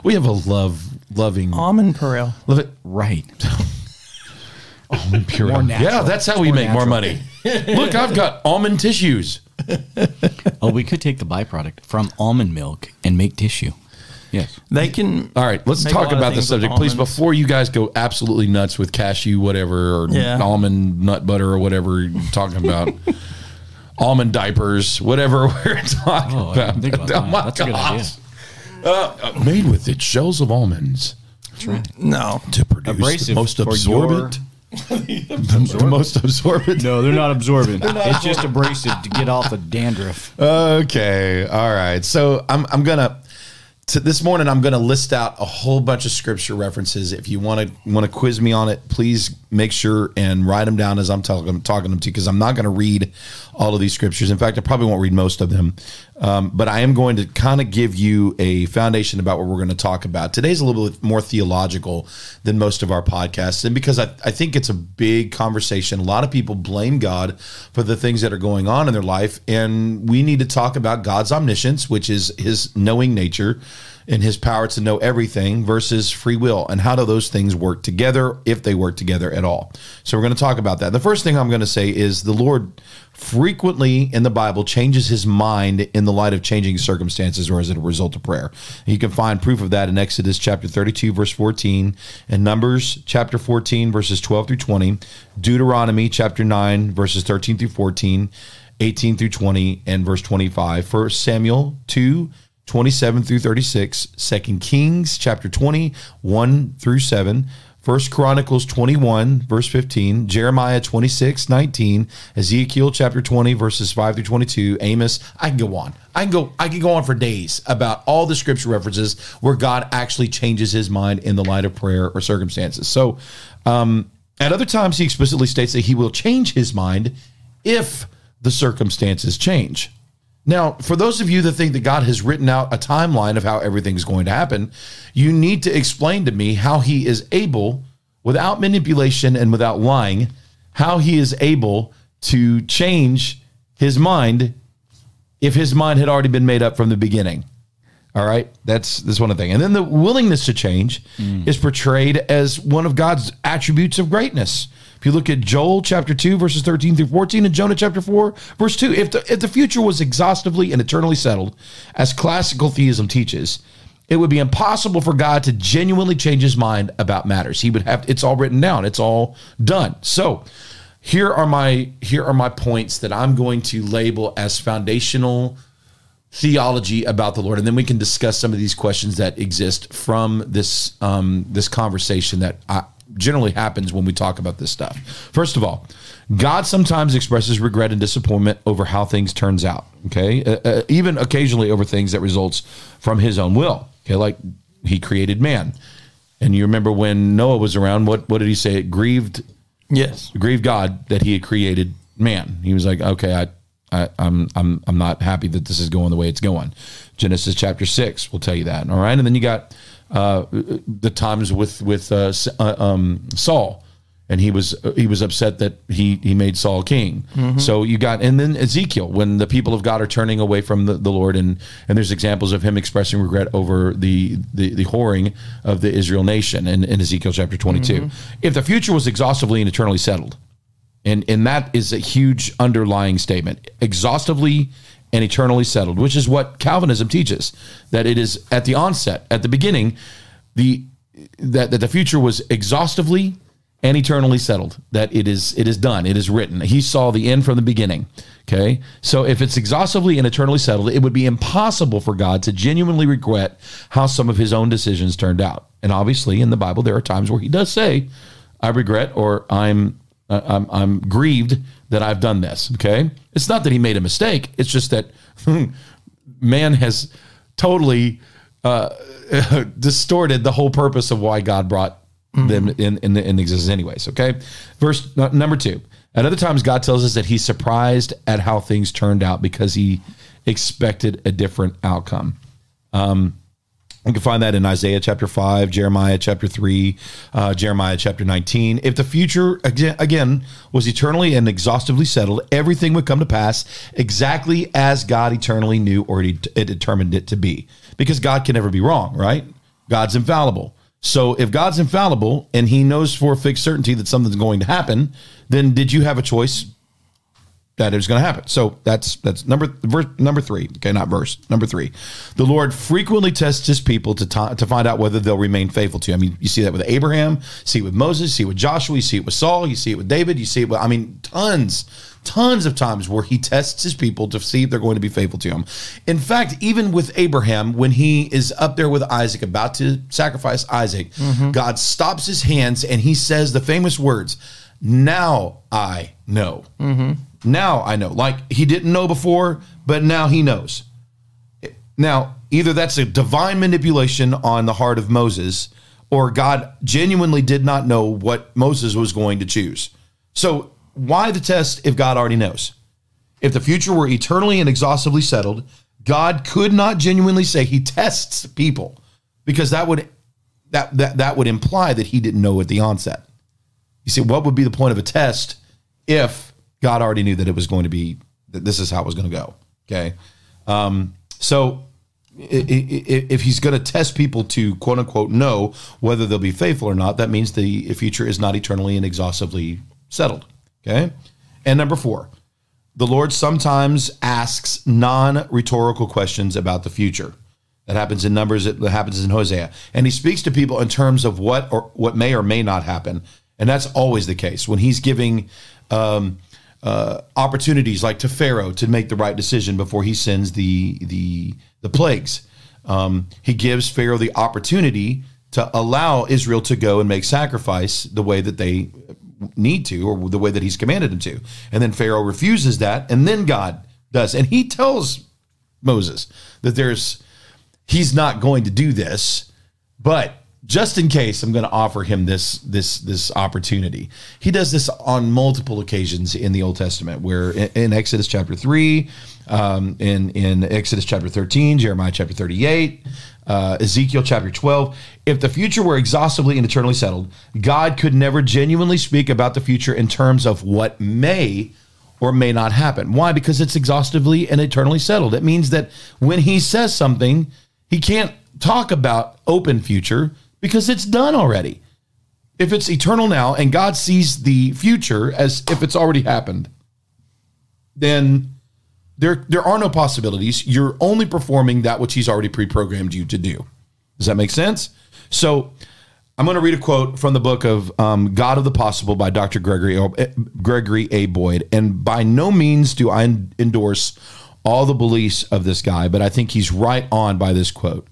Speaker 1: we have a loving
Speaker 3: Almond Purell.
Speaker 1: love it.
Speaker 2: Right.
Speaker 1: Almond Purell.
Speaker 2: More natural.
Speaker 1: Yeah, that's how we make more money. Look, I've got almond tissues.
Speaker 2: Oh, we could take the byproduct from almond milk and make tissue. Yes.
Speaker 3: They can.
Speaker 1: All right, let's
Speaker 3: make
Speaker 1: talk
Speaker 3: a lot of
Speaker 1: about the
Speaker 3: things with
Speaker 1: subject, please,
Speaker 3: almonds.
Speaker 1: before you guys go absolutely nuts with cashew, whatever, or almond nut butter, or whatever you're talking about. Almond diapers, whatever we're talking about.
Speaker 2: I didn't think about that.
Speaker 1: Oh my
Speaker 2: That's a good
Speaker 1: gosh. Made with its shells of almonds.
Speaker 2: That's right.
Speaker 3: No.
Speaker 1: To produce
Speaker 2: Abrasive
Speaker 1: the most
Speaker 2: for
Speaker 1: absorbent. The most absorbent.
Speaker 2: No, they're not absorbent. It's just abrasive to get off the dandruff.
Speaker 1: Okay. All right. So I'm gonna this morning I'm gonna list out a whole bunch of scripture references. If you want to quiz me on it, please make sure and write them down as I'm talking them to you, because I'm not going to read all of these scriptures. In fact, I probably won't read most of them. But I am going to kind of give you a foundation about what we're going to talk about. Today's a little bit more theological than most of our podcasts. And because I think it's a big conversation, a lot of people blame God for the things that are going on in their life. And we need to talk about God's omniscience, which is his knowing nature and his power to know everything, versus free will, and how do those things work together, if they work together at all. So we're going to talk about that. The first thing I'm going to say is the Lord frequently in the Bible changes his mind in the light of changing circumstances or as a result of prayer. You can find proof of that in Exodus chapter 32, verse 14, and Numbers chapter 14, verses 12 through 20, Deuteronomy chapter 9, verses 13 through 14, 18 through 20, and verse 25. 1 Samuel 2, 27 through 36, 2 Kings chapter 20, 1 through 7, 1 Chronicles 21, verse 15, Jeremiah 26, 19, Ezekiel chapter 20, verses 5 through 22, Amos. I can go on. I can go on for days about all the scripture references where God actually changes his mind in the light of prayer or circumstances. So at other times, he explicitly states that he will change his mind if the circumstances change. Now, for those of you that think that God has written out a timeline of how everything's going to happen, you need to explain to me how he is able, without manipulation and without lying, how he is able to change his mind if his mind had already been made up from the beginning. All right, that's one of the things. And then the willingness to change is portrayed as one of God's attributes of greatness. If you look at Joel chapter 2, verses 13 through 14, and Jonah chapter 4, verse 2, if the future was exhaustively and eternally settled, as classical theism teaches, it would be impossible for God to genuinely change his mind about matters. He would have, it's all written down. It's all done. So here are my points that I'm going to label as foundational theology about the Lord, and then we can discuss some of these questions that exist from this this conversation that generally happens when we talk about this stuff. First of all, God sometimes expresses regret and disappointment over how things turns out. Okay, even occasionally over things that results from his own will. Okay, like he created man, and you remember when Noah was around, what did he say? It grieved God that he had created man. He was like, okay, I'm not happy that this is going the way it's going. Genesis chapter 6 will tell you that. All right, and then you got the times with Saul, and he was upset that he made Saul king. Mm-hmm. So you got, and then Ezekiel, when the people of God are turning away from the Lord, and there's examples of him expressing regret over the whoring of the Israel nation in Ezekiel chapter 22. Mm-hmm. If the future was exhaustively and eternally settled, and that is a huge underlying statement, exhaustively and eternally settled, which is what Calvinism teaches, that it is at the onset, at the beginning, that the future was exhaustively and eternally settled, that it is done, it is written. He saw the end from the beginning. Okay, so if it's exhaustively and eternally settled, it would be impossible for God to genuinely regret how some of his own decisions turned out. And obviously, in the Bible, there are times where he does say, "I regret," or I'm grieved that I've done this. Okay, it's not that he made a mistake. It's just that man has totally distorted the whole purpose of why God brought them in existence anyways. Okay, verse number 2. At other times, God tells us that he's surprised at how things turned out because he expected a different outcome. You can find that in Isaiah chapter 5, Jeremiah chapter 3, Jeremiah chapter 19. If the future, again, was eternally and exhaustively settled, everything would come to pass exactly as God eternally knew or it determined it to be. Because God can never be wrong, right? God's infallible. So if God's infallible and he knows for a fixed certainty that something's going to happen, then did you have a choice that it was going to happen? So that's number 3. Okay, not verse. Number 3. The Lord frequently tests his people to find out whether they'll remain faithful to him. I mean, you see that with Abraham, see it with Moses, see it with Joshua, you see it with Saul, you see it with David, you see it with, I mean, tons of times where he tests his people to see if they're going to be faithful to him. In fact, even with Abraham, when he is up there with Isaac, about to sacrifice Isaac, God stops his hands and he says the famous words, "Now I know." Now I know. Like he didn't know before, but now he knows. Now, either that's a divine manipulation on the heart of Moses, or God genuinely did not know what Moses was going to choose. So why the test if God already knows? If the future were eternally and exhaustively settled, God could not genuinely say he tests people, because that would imply that he didn't know at the onset. You see, what would be the point of a test if God already knew that it was going to be, that this is how it was going to go? Okay. So if he's going to test people to quote unquote know whether they'll be faithful or not, that means the future is not eternally and exhaustively settled. Okay. And number 4, the Lord sometimes asks non-rhetorical questions about the future. That happens in Numbers, that happens in Hosea. And he speaks to people in terms of what may or may not happen. And that's always the case. When he's giving opportunities like to Pharaoh to make the right decision before he sends the plagues. He gives Pharaoh the opportunity to allow Israel to go and make sacrifice the way that they need to, or the way that he's commanded them to. And then Pharaoh refuses that, and then God does. And he tells Moses that he's not going to do this, but just in case, I'm going to offer him this opportunity. He does this on multiple occasions in the Old Testament, where in Exodus chapter 3, in Exodus chapter 13, Jeremiah chapter 38, Ezekiel chapter 12. If the future were exhaustively and eternally settled, God could never genuinely speak about the future in terms of what may or may not happen. Why? Because it's exhaustively and eternally settled. It means that when he says something, he can't talk about open future because it's done already. If it's eternal now and God sees the future as if it's already happened, then there are no possibilities. You're only performing that which he's already pre-programmed you to do. Does that make sense? So I'm going to read a quote from the book of God of the Possible by Dr. Gregory A. Boyd. And by no means do I endorse all the beliefs of this guy, but I think he's right on by this quote.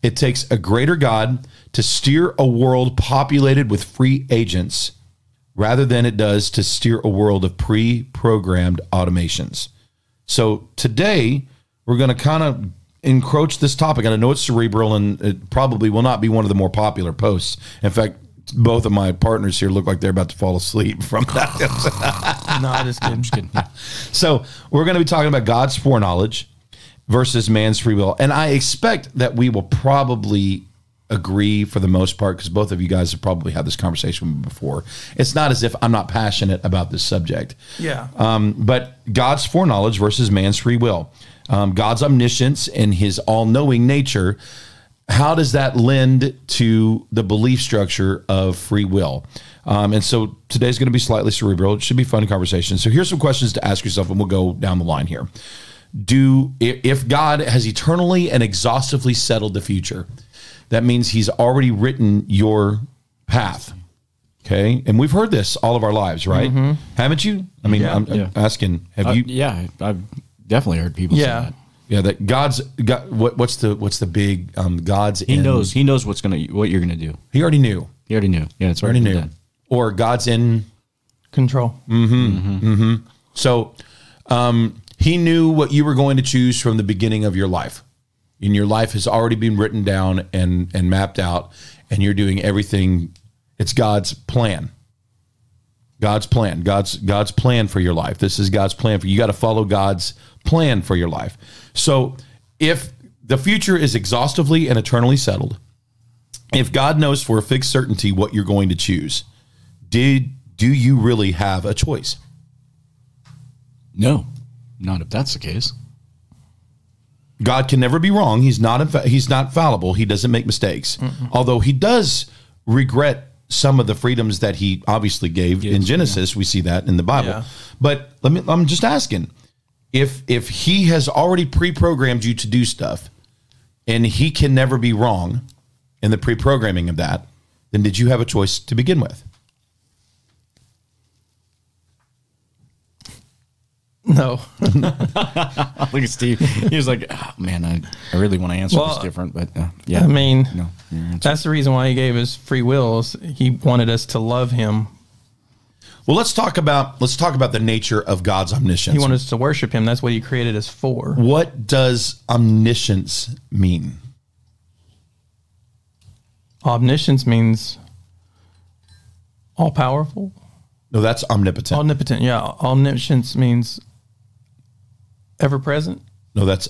Speaker 1: It takes a greater God to steer a world populated with free agents rather than it does to steer a world of pre-programmed automations. So today, we're going to kind of encroach this topic. And I know it's cerebral, and it probably will not be one of the more popular posts. In fact, both of my partners here look like they're about to fall asleep from that.
Speaker 3: No, I'm just kidding.
Speaker 1: Yeah. So we're going to be talking about God's foreknowledge versus man's free will. And I expect that we will probably agree for the most part, because both of you guys have probably had this conversation with me before. It's not as if I'm not passionate about this subject.
Speaker 3: Yeah.
Speaker 1: But God's foreknowledge versus man's free will. God's omniscience and his all-knowing nature, how does that lend to the belief structure of free will? And so today's going to be slightly cerebral. It should be a fun conversation. So here's some questions to ask yourself, and we'll go down the line here. If God has eternally and exhaustively settled the future, that means he's already written your path. Okay. And we've heard this all of our lives, right? Mm-hmm. Haven't you? I mean, I'm asking, have you?
Speaker 2: Yeah, I've definitely heard people say that.
Speaker 1: Yeah, that God's got what's the big God's
Speaker 2: He knows what you're gonna do.
Speaker 1: He already knew.
Speaker 2: Yeah, it's already knew. Done.
Speaker 1: Or God's in
Speaker 3: control.
Speaker 1: So he knew what you were going to choose from the beginning of your life. And your life has already been written down and mapped out, and you're doing everything. It's God's plan. God's plan. God's plan for your life. This is God's plan for you. You got to follow God's plan for your life. So if the future is exhaustively and eternally settled, if God knows for a fixed certainty what you're going to choose, do you really have a choice?
Speaker 2: No, not if that's the case.
Speaker 1: God can never be wrong. He's not fallible. He doesn't make mistakes. Although he does regret some of the freedoms that he obviously gave in Genesis. We see that in the Bible. Yeah. But I'm just asking, if he has already pre-programmed you to do stuff, and he can never be wrong in the pre-programming of that, then did you have a choice to begin with?
Speaker 3: No.
Speaker 2: Look at Steve. He was like, oh, man, I really want to answer this different, but yeah.
Speaker 3: I mean, that's the reason why he gave us free will. He wanted us to love him.
Speaker 1: Well, let's talk about the nature of God's omniscience.
Speaker 3: He wanted us to worship him. That's what he created us for.
Speaker 1: What does omniscience mean?
Speaker 3: Omniscience means all powerful.
Speaker 1: No, that's omnipotent.
Speaker 3: Omnipotent, yeah. Omniscience means ever present.
Speaker 1: No, that's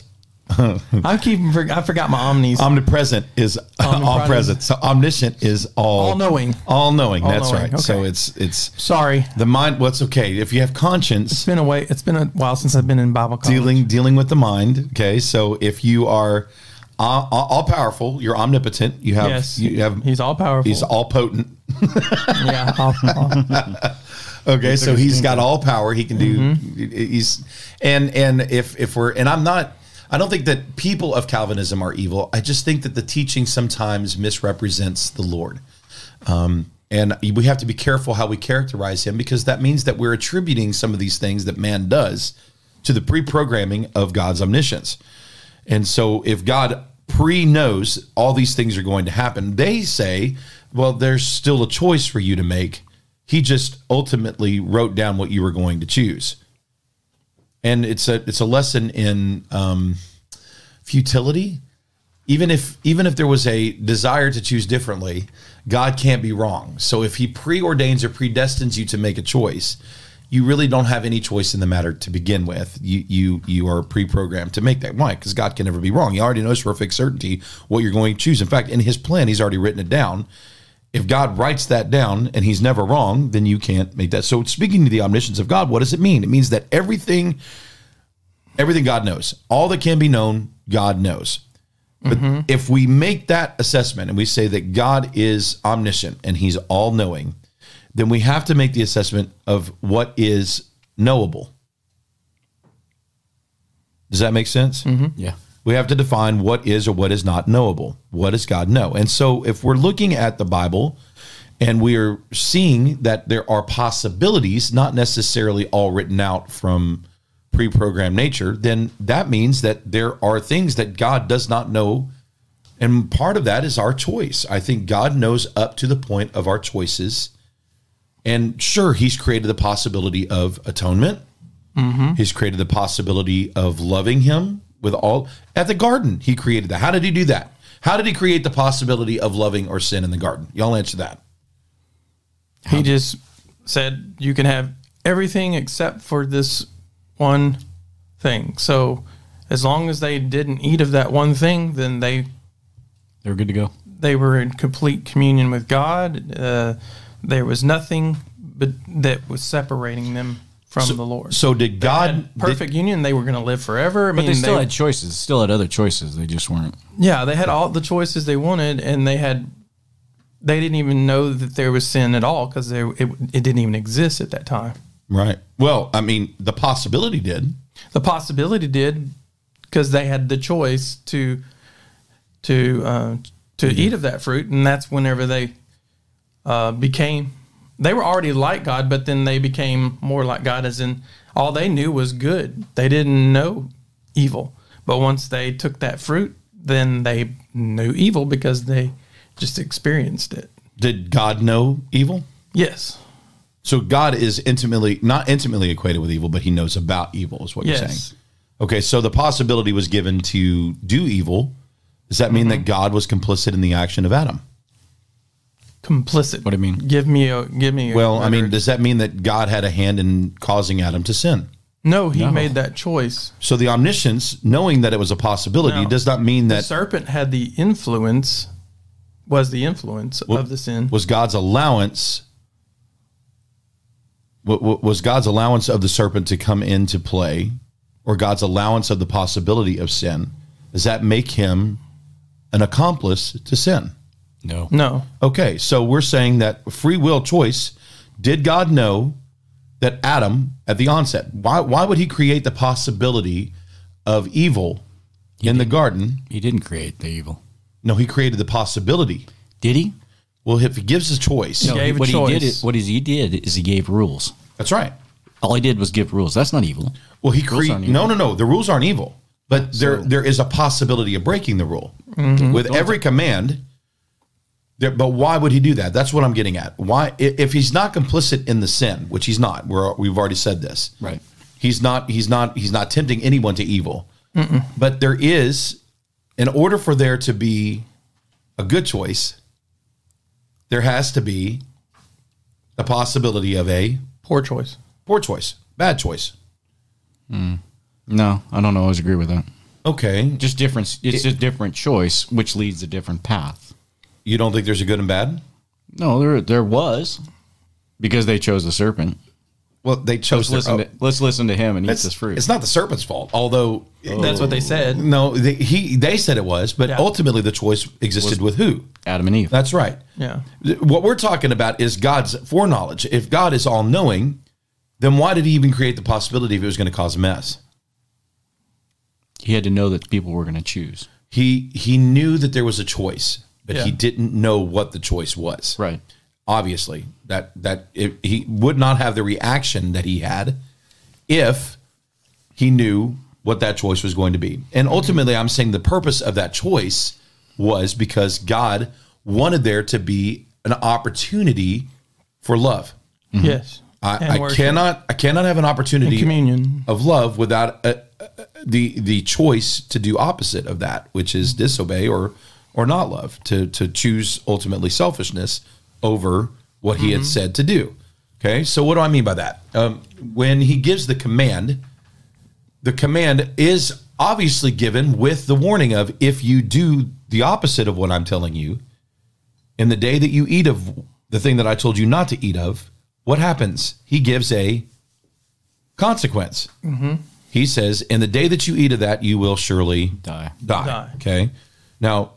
Speaker 3: I forgot my omnis.
Speaker 1: Omnipresent is all present. So omniscient is all
Speaker 3: knowing.
Speaker 1: All knowing. That's right. Okay. So it's
Speaker 3: sorry.
Speaker 1: The mind. Well, it's okay if you have conscience.
Speaker 3: It's been a while since I've been in Bible college.
Speaker 1: Dealing with the mind. Okay, so if you are all powerful, you're omnipotent. You have.
Speaker 3: He's all powerful.
Speaker 1: He's all potent.
Speaker 3: Yeah.
Speaker 1: Okay, so he's got all power. He can do. He's and if we're and I'm not. I don't think that people of Calvinism are evil. I just think that the teaching sometimes misrepresents the Lord. And we have to be careful how we characterize him, because that means that we're attributing some of these things that man does to the pre-programming of God's omniscience. And so if God pre-knows all these things are going to happen, they say, well, there's still a choice for you to make. He just ultimately wrote down what you were going to choose. And it's a lesson in futility. Even if there was a desire to choose differently, God can't be wrong. So if he preordains or predestines you to make a choice, you really don't have any choice in the matter to begin with. You are pre-programmed to make that. Why? Because God can never be wrong. He already knows for a fixed certainty what you're going to choose. In fact, in his plan, he's already written it down. If God writes that down and he's never wrong, then you can't make that. So speaking to the omniscience of God, what does it mean? It means that everything God knows, all that can be known, God knows. But if we make that assessment and we say that God is omniscient and he's all knowing, then we have to make the assessment of what is knowable. Does that make sense?
Speaker 2: Yeah.
Speaker 1: We have to define what is or what is not knowable. What does God know? And so if we're looking at the Bible and we are seeing that there are possibilities, not necessarily all written out from pre-programmed nature, then that means that there are things that God does not know. And part of that is our choice. I think God knows up to the point of our choices. And sure, he's created the possibility of atonement. He's created the possibility of loving him with all. At the garden, he created that. How did he do that? How did he create the possibility of loving or sin in the garden? Y'all answer that.
Speaker 3: He just said you can have everything except for this one thing. So as long as they didn't eat of that one thing, then they
Speaker 2: were good to go.
Speaker 3: They were in complete communion with God. There was nothing but that was separating them from the Lord.
Speaker 1: So did God
Speaker 3: perfect union? They were going to live forever.
Speaker 2: But they still had choices. Still had other choices. They just weren't.
Speaker 3: Yeah, they had all the choices they wanted, and they didn't even know that there was sin at all, because it didn't even exist at that time.
Speaker 1: Right. Well, I mean, the possibility did.
Speaker 3: The possibility did, because they had the choice to eat of that fruit, and that's whenever they became. They were already like God, but then they became more like God, as in all they knew was good. They didn't know evil. But once they took that fruit, then they knew evil because they just experienced it.
Speaker 1: Did God know evil?
Speaker 3: Yes.
Speaker 1: So God is not intimately equated with evil, but he knows about evil, is what you're saying. Okay, so the possibility was given to do evil. Does that mean that God was complicit in the action of Adam?
Speaker 3: Complicit.
Speaker 2: What do you mean?
Speaker 3: Give me a
Speaker 1: Well, I mean, does that mean that God had a hand in causing Adam to sin?
Speaker 3: No, he made that choice.
Speaker 1: So the omniscience, knowing that it was a possibility, does not mean that
Speaker 3: the serpent had the influence. Was the influence of the sin?
Speaker 1: Was God's allowance? Was God's allowance of the serpent to come into play, or God's allowance of the possibility of sin? Does that make him an accomplice to sin?
Speaker 3: No.
Speaker 1: Okay, so we're saying that free will choice. Did God know that Adam, at the onset, why would he create the possibility of evil in the garden?
Speaker 2: He didn't create the evil.
Speaker 1: No, he created the possibility.
Speaker 2: Did he?
Speaker 1: Well, if he gives a choice.
Speaker 2: No, what he did is he gave rules.
Speaker 1: That's right.
Speaker 2: All he did was give rules. That's not evil.
Speaker 1: Well, he created. No. The rules aren't evil, but there is a possibility of breaking the rule with every command. But why would he do that? That's what I'm getting at. Why, if he's not complicit in the sin, which he's not, we've already said this.
Speaker 2: Right.
Speaker 1: He's not tempting anyone to evil. But there is, in order for there to be a good choice, there has to be the possibility of a
Speaker 3: poor choice,
Speaker 1: bad choice.
Speaker 2: No, I don't always agree with that.
Speaker 1: Okay.
Speaker 2: Just different. It's a different choice, which leads a different path.
Speaker 1: You don't think there's a good and bad?
Speaker 2: No, there was, because they chose the serpent.
Speaker 1: Well, they chose.
Speaker 2: Let's listen to him and eat this fruit.
Speaker 1: It's not the serpent's fault, although
Speaker 3: that's what they said.
Speaker 1: No, they said it was, but ultimately the choice existed with who?
Speaker 2: Adam and Eve.
Speaker 1: That's right.
Speaker 3: Yeah.
Speaker 1: What we're talking about is God's foreknowledge. If God is all-knowing, then why did he even create the possibility if it was going to cause a mess?
Speaker 2: He had to know that people were going to choose.
Speaker 1: He knew that there was a choice, but
Speaker 3: Yeah.
Speaker 1: he didn't know what the choice was.
Speaker 2: Right.
Speaker 1: Obviously, he would not have the reaction that he had if he knew what that choice was going to be. And ultimately, I'm saying the purpose of that choice was because God wanted there to be an opportunity for love.
Speaker 3: Yes.
Speaker 1: I cannot have an opportunity
Speaker 3: And communion
Speaker 1: of love without the choice to do opposite of that, which is disobey or not love, to choose ultimately selfishness over what he had said to do. Okay, so what do I mean by that? When he gives the command is obviously given with the warning of, if you do the opposite of what I'm telling you, in the day that you eat of the thing that I told you not to eat of, what happens? He gives a consequence. He says, in the day that you eat of that, you will surely
Speaker 2: Die.
Speaker 1: Okay. Now,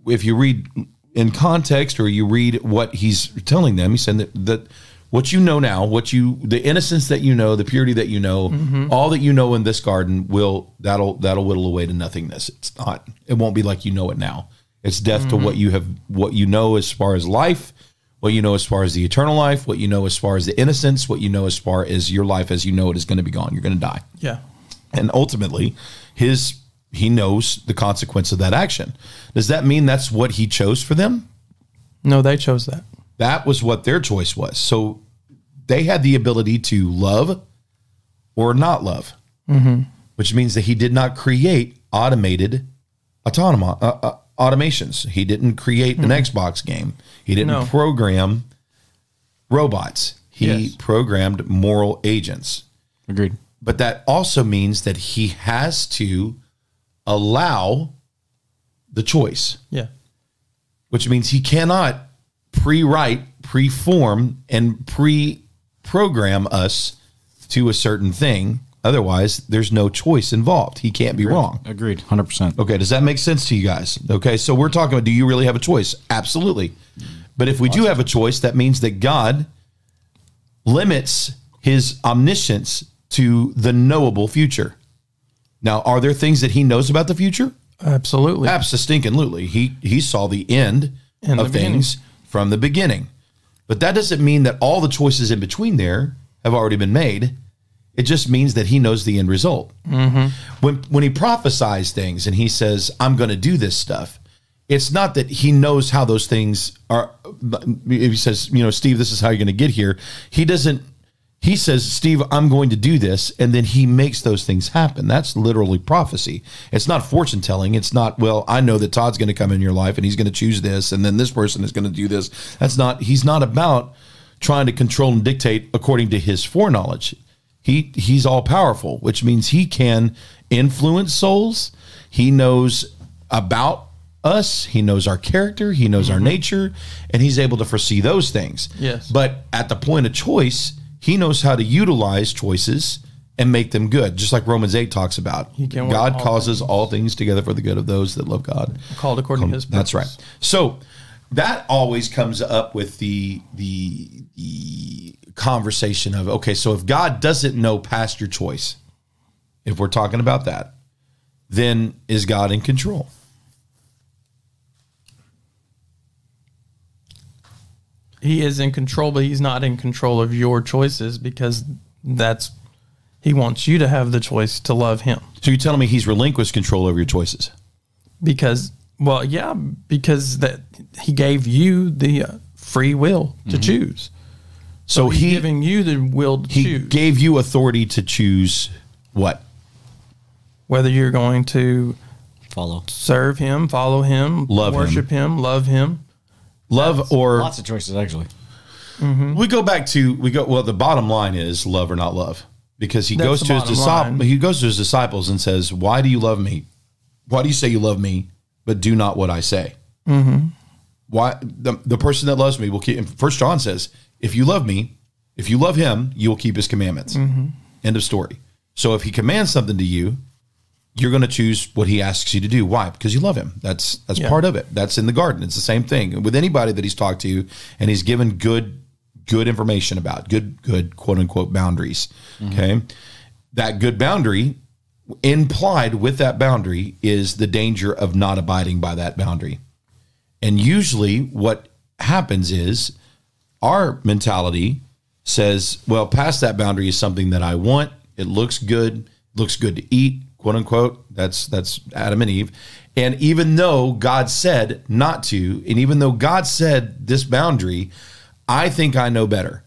Speaker 1: if you read in context, or you read what he's telling them, he said that what you know now, the innocence that you know, the purity that you know, all that you know in this garden that'll whittle away to nothingness. It won't be like you know it now. It's death to what you know as far as life, what you know as far as the eternal life, what you know as far as the innocence, what you know as far as your life as you know it is going to be gone. You're going to die.
Speaker 3: Yeah.
Speaker 1: And ultimately, he knows the consequence of that action. Does that mean that's what he chose for them?
Speaker 3: No, they chose that.
Speaker 1: That was what their choice was. So they had the ability to love or not love, which means that he did not create automated automations. He didn't create an Xbox game. He didn't program robots. He programmed moral agents.
Speaker 2: Agreed.
Speaker 1: But that also means that he has to allow the choice.
Speaker 3: Yeah.
Speaker 1: Which means he cannot pre-write, pre-form, and pre-program us to a certain thing. Otherwise, there's no choice involved. He can't be wrong.
Speaker 2: Agreed. 100%.
Speaker 1: Okay, does that make sense to you guys? Okay, so we're talking about, do you really have a choice? Absolutely. But if we do have a choice, that means that God limits his omniscience to the knowable future. Now, are there things that he knows about the future?
Speaker 3: Absolutely.
Speaker 1: Absolutely. He saw the end of things from the beginning. But that doesn't mean that all the choices in between there have already been made. It just means that he knows the end result. When he prophesies things and he says, I'm going to do this stuff, it's not that he knows how those things are. If he says, Steve, this is how you're going to get here. He says, Steve, I'm going to do this, and then he makes those things happen. That's literally prophecy. It's not fortune telling. It's not, well, I know that Todd's going to come in your life and he's going to choose this, and then this person is going to do this. He's not about trying to control and dictate according to his foreknowledge. He's all powerful, which means he can influence souls. He knows about us. He knows our character. He knows our nature, and he's able to foresee those things.
Speaker 3: Yes.
Speaker 1: But at the point of choice, he knows how to utilize choices and make them good, just like Romans 8 talks about. God causes all things together for the good of those that love God.
Speaker 3: Called according to his purpose.
Speaker 1: That's right. So that always comes up with the conversation of, okay, so if God doesn't know past your choice, if we're talking about that, then is God in control?
Speaker 3: He is in control, but he's not in control of your choices, because he wants you to have the choice to love him.
Speaker 1: So you're telling me he's relinquished control over your choices?
Speaker 3: Because that he gave you the free will to choose. So he's giving you the will to choose.
Speaker 1: He gave you authority to choose what?
Speaker 3: Whether you're going to serve him, follow him, worship him, love him.
Speaker 2: Lots of choices, actually.
Speaker 1: We go back to the bottom line is love or not love, because he goes to his disciples and says, why do you love me? Why do you say you love me, but do not what I say? Why the person that loves me will keep. 1 John says, if you love me, if you love him, you will keep his commandments. End of story. So if he commands something to you, you're going to choose what he asks you to do. Why? Because you love him. That's part of it. That's in the garden. It's the same thing with anybody that he's talked to and he's given good information about, good quote unquote boundaries. Okay. That good boundary, implied with that boundary, is the danger of not abiding by that boundary. And usually what happens is our mentality says, well, past that boundary is something that I want. It looks good to eat, quote unquote. That's Adam and Eve. And even though God said not to, and even though God said this boundary, I think I know better.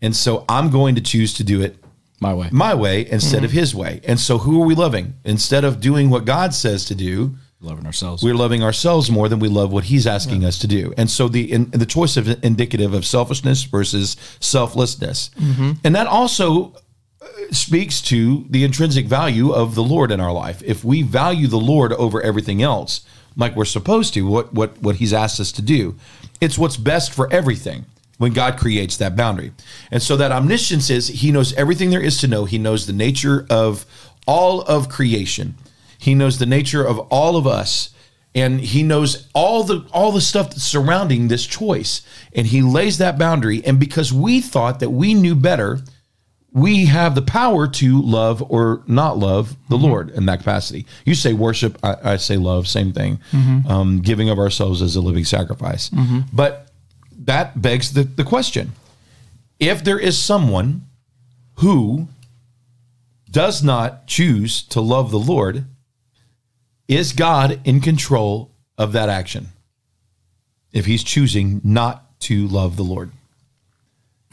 Speaker 1: And so I'm going to choose to do it my way instead of his way. And so who are we loving? Instead of doing what God says to do,
Speaker 2: loving ourselves.
Speaker 1: We're loving ourselves more than we love what he's asking us to do. And so the choice of indicative of selfishness versus selflessness. And that also speaks to the intrinsic value of the Lord in our life. If we value the Lord over everything else, like we're supposed to, what he's asked us to do, it's what's best for everything when God creates that boundary. And so that omniscience is, he knows everything there is to know. He knows the nature of all of creation. He knows the nature of all of us, and he knows all the stuff that's surrounding this choice. And he lays that boundary. And because we thought that we knew better, we have the power to love or not love the Lord in that capacity. You say worship, I say love, same thing. Giving of ourselves as a living sacrifice. But that begs the question. If there is someone who does not choose to love the Lord, is God in control of that action? If he's choosing not to love the Lord.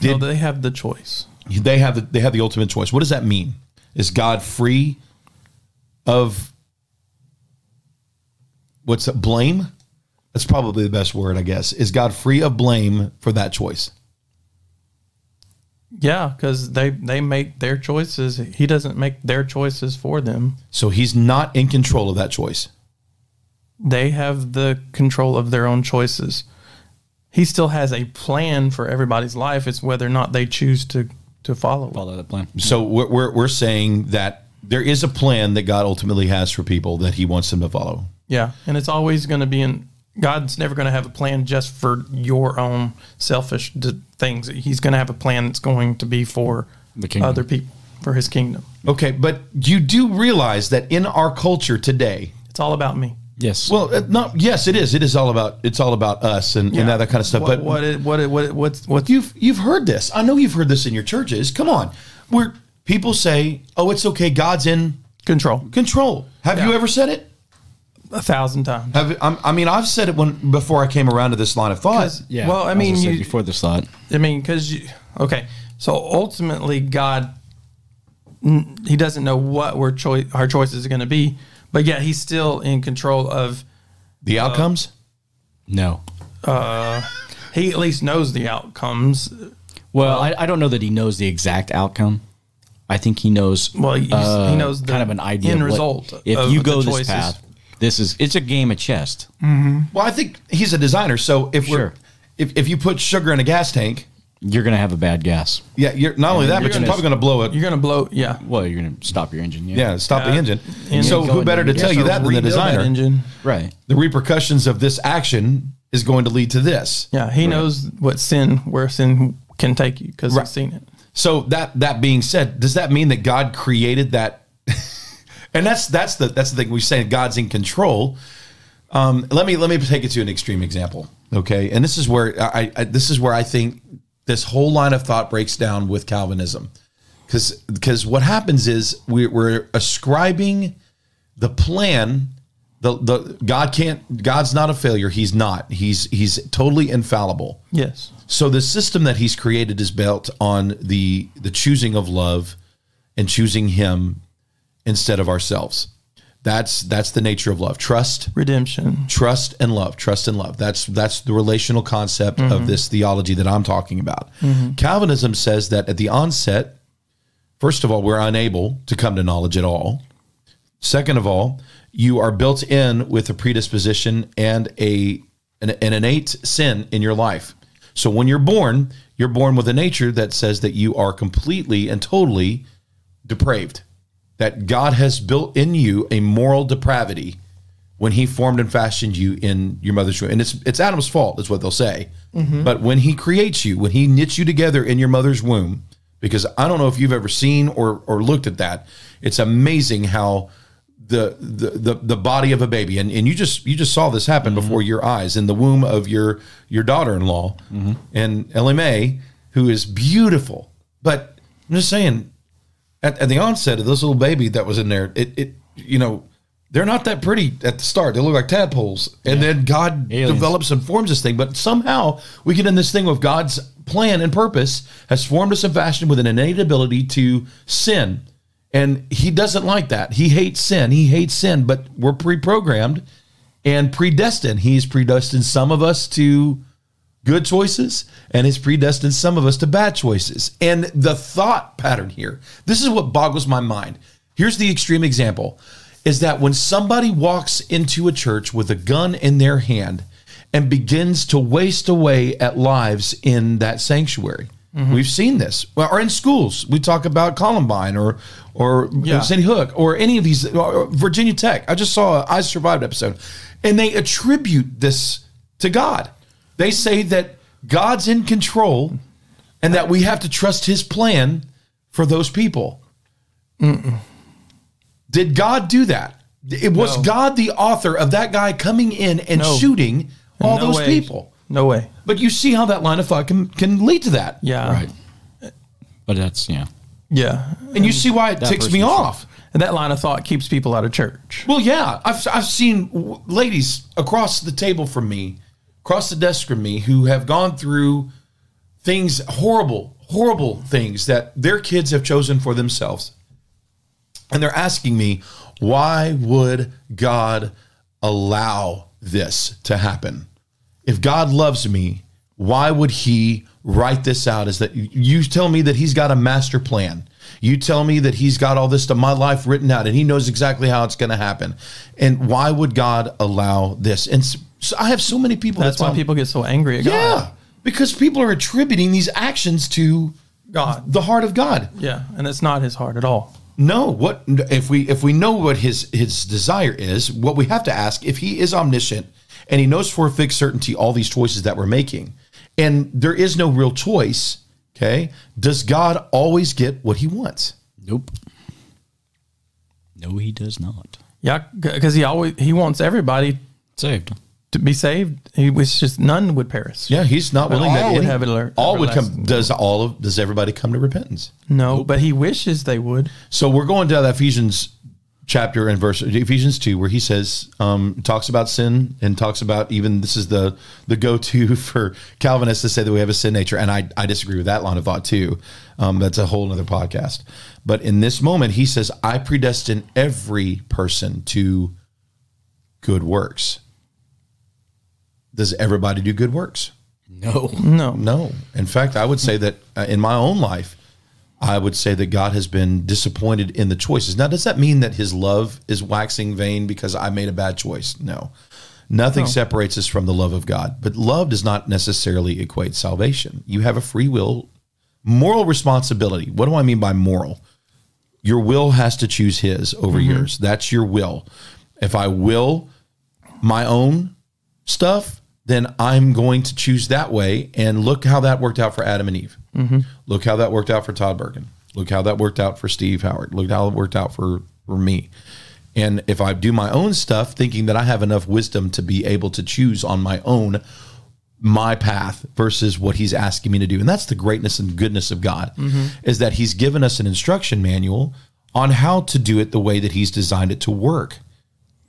Speaker 3: No, they have the choice.
Speaker 1: They have the ultimate choice. What does that mean? Is God free of blame? That's probably the best word, I guess. Is God free of blame for that choice?
Speaker 3: Yeah, because they make their choices. He doesn't make their choices for them.
Speaker 1: So he's not in control of that choice.
Speaker 3: They have the control of their own choices. He still has a plan for everybody's life. It's whether or not they choose to follow
Speaker 2: that plan.
Speaker 1: So we're saying that there is a plan that God ultimately has for people that he wants them to follow.
Speaker 3: Yeah, and it's always going to be God's never going to have a plan just for your own selfish things. He's going to have a plan that's going to be for other people, for his kingdom. Okay,
Speaker 1: but you do realize that in our culture today,
Speaker 3: it's all about me.
Speaker 2: Yes.
Speaker 1: Well, yes, it is. It is all about us and that kind of stuff. But you've heard this. I know you've heard this in your churches. Come on, where people say, "Oh, it's okay. God's in
Speaker 3: control."
Speaker 1: Have you ever said it?
Speaker 3: 1,000 times.
Speaker 1: I've said it before I came around to this line of thought.
Speaker 2: Yeah. Well, before this thought.
Speaker 3: So ultimately, God, he doesn't know what our choices are going to be, but yet he's still in control of
Speaker 1: the outcomes.
Speaker 2: No.
Speaker 3: He at least knows the outcomes.
Speaker 2: Well, I don't know that he knows the exact outcome. I think he knows.
Speaker 3: Well, he knows the
Speaker 2: kind of an idea
Speaker 3: end result.
Speaker 2: If you go this path. It's a game of chess.
Speaker 1: Well, I think he's a designer. So if you put sugar in a gas tank,
Speaker 2: you're going to have a bad gas.
Speaker 1: Yeah, you're probably going to blow it.
Speaker 3: You're going to blow. Yeah.
Speaker 2: Well, you're going to stop your engine.
Speaker 1: Stop the engine. So who better to tell you that than the designer?
Speaker 3: Engine.
Speaker 2: Right.
Speaker 1: The repercussions of this action is going to lead to this.
Speaker 3: Yeah, he knows where sin can take you because he's seen it.
Speaker 1: So that being said, does that mean that God created that? And that's the thing we say. God's in control. Let me take it to an extreme example. Okay, and this is where I think this whole line of thought breaks down with Calvinism, because what happens is we're ascribing the plan. God's not a failure. He's not. He's totally infallible.
Speaker 3: Yes.
Speaker 1: So the system that he's created is built on the choosing of love and choosing him instead of ourselves. That's the nature of love. Trust,
Speaker 3: redemption,
Speaker 1: trust and love. That's the relational concept of this theology that I'm talking about. Calvinism says that at the onset, first of all, we're unable to come to knowledge at all. Second of all, you are built in with a predisposition and an innate sin in your life. So when you're born with a nature that says that you are completely and totally depraved. that God has built in you a moral depravity when he formed and fashioned you in your mother's womb. And it's Adam's fault, is what they'll say. But when he creates you, when he knits you together in your mother's womb, because I don't know if you've ever seen or looked at that, it's amazing how the body of a baby, and you just saw this happen before your eyes in the womb of your daughter-in-law, and Ellie Mae, who is beautiful. But I'm just saying, at the onset of this little baby that was in there, they're not that pretty at the start. They look like tadpoles. And then God develops and forms this thing. But somehow we get in this thing with God's plan and purpose has formed us and fashioned with an innate ability to sin. And he doesn't like that. He hates sin. He hates sin. But we're pre-programmed and predestined. He's predestined some of us to good choices, and he's predestined some of us to bad choices. And the thought pattern here, this is what boggles my mind. Here's the extreme example, is that when somebody walks into a church with a gun in their hand and begins to waste away at lives in that sanctuary. We've seen this. Well, or in schools, we talk about Columbine or Sandy Hook or any of these, Virginia Tech. I just saw an I Survived episode, and they attribute this to God. They say that God's in control and that we have to trust his plan for those people. Did God do that? It was God the author of that guy coming in and shooting all those people.
Speaker 3: No way.
Speaker 1: But you see how that line of thought can lead to that.
Speaker 3: Yeah.
Speaker 2: Right. But that's,
Speaker 3: Yeah.
Speaker 1: And you see why it ticks me off.
Speaker 3: And that line of thought keeps people out of church.
Speaker 1: Well, yeah. I've seen ladies across the table from me, across the desk from me, who have gone through things, horrible things that their kids have chosen for themselves. And they're asking me, why would God allow this to happen? If God loves me, why would he write this out? Is that you tell me that he's got a master plan. You tell me that he's got all this to my life written out and he knows exactly how it's going to happen. And why would God allow this? And so I have so many people.
Speaker 3: That's why people get so angry at God.
Speaker 1: Yeah, because people are attributing these actions to
Speaker 3: God,
Speaker 1: the heart of God.
Speaker 3: Yeah, and it's not his heart at all.
Speaker 1: No, what if we know what his desire is? What we have to ask, if he is omniscient and he knows for a fixed certainty all these choices that we're making, and there is no real choice, okay? Does God always get what he wants?
Speaker 2: Nope. No, he does not.
Speaker 3: Yeah, because he wants everybody
Speaker 2: Saved.
Speaker 3: to be saved. He wishes none would perish.
Speaker 1: Yeah, he's not willing that
Speaker 3: all would
Speaker 1: any,
Speaker 3: have
Speaker 1: all would come.
Speaker 3: everlasting.
Speaker 1: Does everybody come to repentance?
Speaker 3: No, but he wishes they would.
Speaker 1: So we're going to that Ephesians chapter and verse, Ephesians 2, where he says, talks about sin and talks about, even this is the go-to for Calvinists to say that we have a sin nature. And I disagree with that line of thought too. That's a whole other podcast. But in this moment, he says, I predestine every person to good works. Does everybody do good works?
Speaker 2: No.
Speaker 1: No. In fact, I would say that in my own life, I would say that God has been disappointed in the choices. Now, does that mean that his love is waxing vain because I made a bad choice? No. Nothing separates us from the love of God. But love does not necessarily equate salvation. You have a free will, moral responsibility. What do I mean by moral? Your will has to choose his over yours. That's your will. If I will my own stuff, then I'm going to choose that way. And look how that worked out for Adam and Eve. Look how that worked out for Todd Bergen. Look how that worked out for Steve Howard. Look how it worked out for me. And if I do my own stuff, thinking that I have enough wisdom to be able to choose on my own, my path versus what he's asking me to do. And that's the greatness and goodness of God, is that he's given us an instruction manual on how to do it the way that he's designed it to work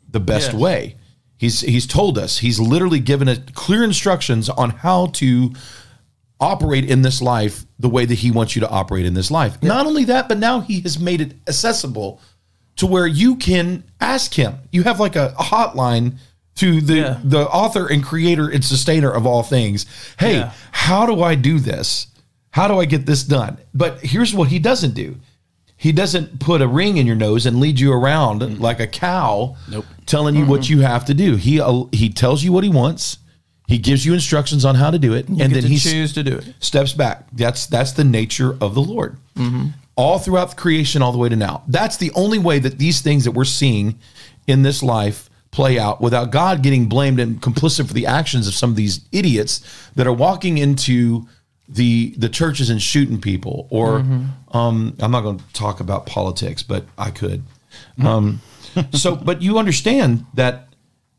Speaker 1: the best way. He's told us, he's literally given us clear instructions on how to operate in this life the way that he wants you to operate in this life. Not only that, but now he has made it accessible to where you can ask him. You have like a hotline to the author and creator and sustainer of all things. Hey, how do I do this? How do I get this done? But here's what he doesn't do. He doesn't put a ring in your nose and lead you around like a cow, telling you what you have to do. He tells you what he wants. He gives you instructions on how to do it, and then he
Speaker 3: choose to do it.
Speaker 1: Steps back. That's the nature of the Lord. all throughout the creation, all the way to now. That's the only way that these things that we're seeing in this life play out without God getting blamed and complicit for the actions of some of these idiots that are walking into the churches and shooting people. Or I'm not going to talk about politics, but I could. But you understand that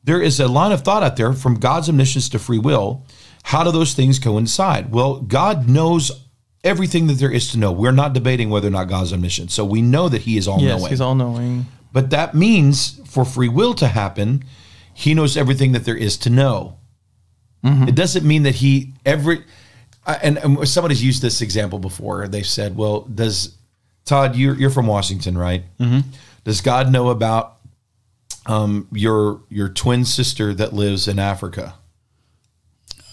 Speaker 1: there is a line of thought out there from God's omniscience to free will. How do those things coincide? Well, God knows everything that there is to know. We're not debating whether or not God's omniscient. So we know that he is all-knowing.
Speaker 3: Yes, he's all-knowing.
Speaker 1: But that means for free will to happen, he knows everything that there is to know. It doesn't mean that and somebody's used this example before. They've said, well, Todd, you're from Washington, right? Does God know about your twin sister that lives in Africa?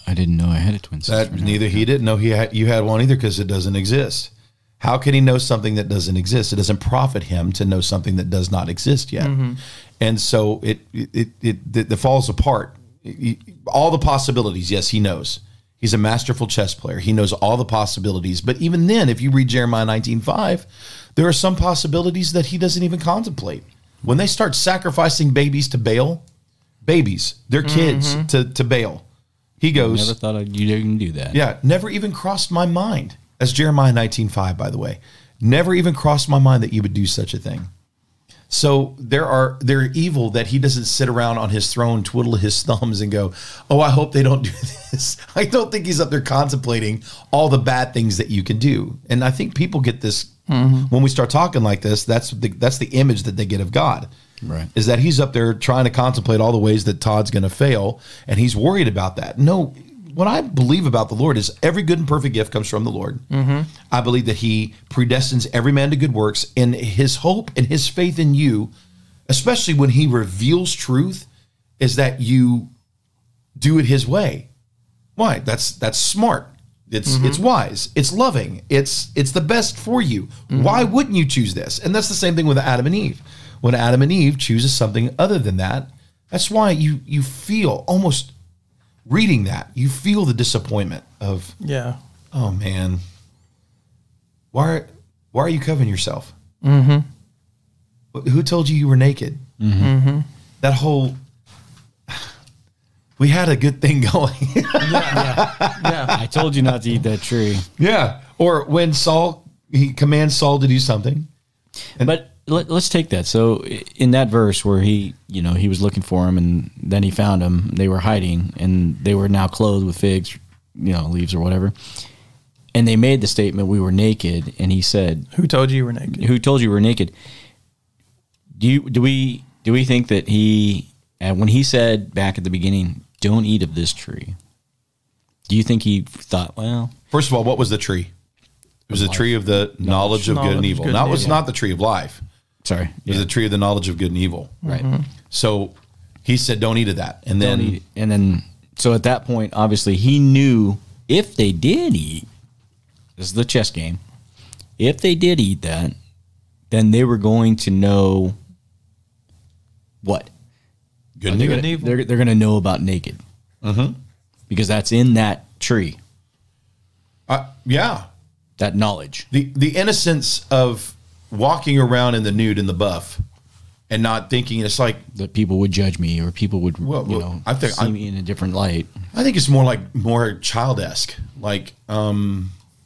Speaker 2: I didn't know I had a twin sister.
Speaker 1: Neither he didn't know you had one either, because it doesn't exist. How can he know something that doesn't exist? It doesn't profit him to know something that does not exist yet. And so it falls apart. All the possibilities, yes, he knows. He's a masterful chess player. He knows all the possibilities. But even then, if you read Jeremiah 19:5, there are some possibilities that he doesn't even contemplate. When they start sacrificing babies to Baal, their kids to Baal, he goes,
Speaker 2: never thought you'd even do that.
Speaker 1: Yeah, never even crossed my mind. That's Jeremiah 19:5, by the way. Never even crossed my mind that you would do such a thing. So they're evil that he doesn't sit around on his throne, twiddle his thumbs and go, oh, I hope they don't do this. I don't think he's up there contemplating all the bad things that you can do. And I think people get this when we start talking like this. That's the image that they get of God. Right. Is that he's up there trying to contemplate all the ways that Todd's going to fail, and he's worried about that. No, what I believe about the Lord is every good and perfect gift comes from the Lord. I believe that he predestines every man to good works, and his hope and his faith in you, especially when he reveals truth, is that you do it his way. Why? That's smart. It's wise. It's loving. It's the best for you. Why wouldn't you choose this? And that's the same thing with Adam and Eve. When Adam and Eve chooses something other than that, that's why you feel almost reading that, you feel the disappointment of, oh man, why are you covering yourself? Who told you were naked? That whole, we had a good thing going.
Speaker 2: I told you not to eat that tree.
Speaker 1: Yeah. Or when he commands Saul to do something.
Speaker 2: But let's take that. So in that verse where he was looking for him, and then he found him, they were hiding, and they were now clothed with figs, leaves or whatever. And they made the statement, we were naked. And he said,
Speaker 3: who told you you were naked?
Speaker 2: Who told you were naked? Do we think that when he said back at the beginning, don't eat of this tree, do you think he thought, well,
Speaker 1: first of all, what was the tree? It was the tree of the knowledge of good and evil. Now, it's not the tree of life.
Speaker 2: Sorry.
Speaker 1: It was the tree of the knowledge of good and evil.
Speaker 2: Right.
Speaker 1: So he said, don't eat of that. And then,
Speaker 2: so at that point, obviously, he knew if they did eat, this is the chess game, if they did eat that, then they were going to know what?
Speaker 1: Good and evil.
Speaker 2: They're going to know about naked. Because that's in that tree.
Speaker 1: Yeah.
Speaker 2: That knowledge.
Speaker 1: The innocence of walking around in the nude and the buff and not thinking, it's like
Speaker 2: that people would judge me, or people would
Speaker 1: I think
Speaker 2: see me in a different light.
Speaker 1: I think it's more child-esque. Like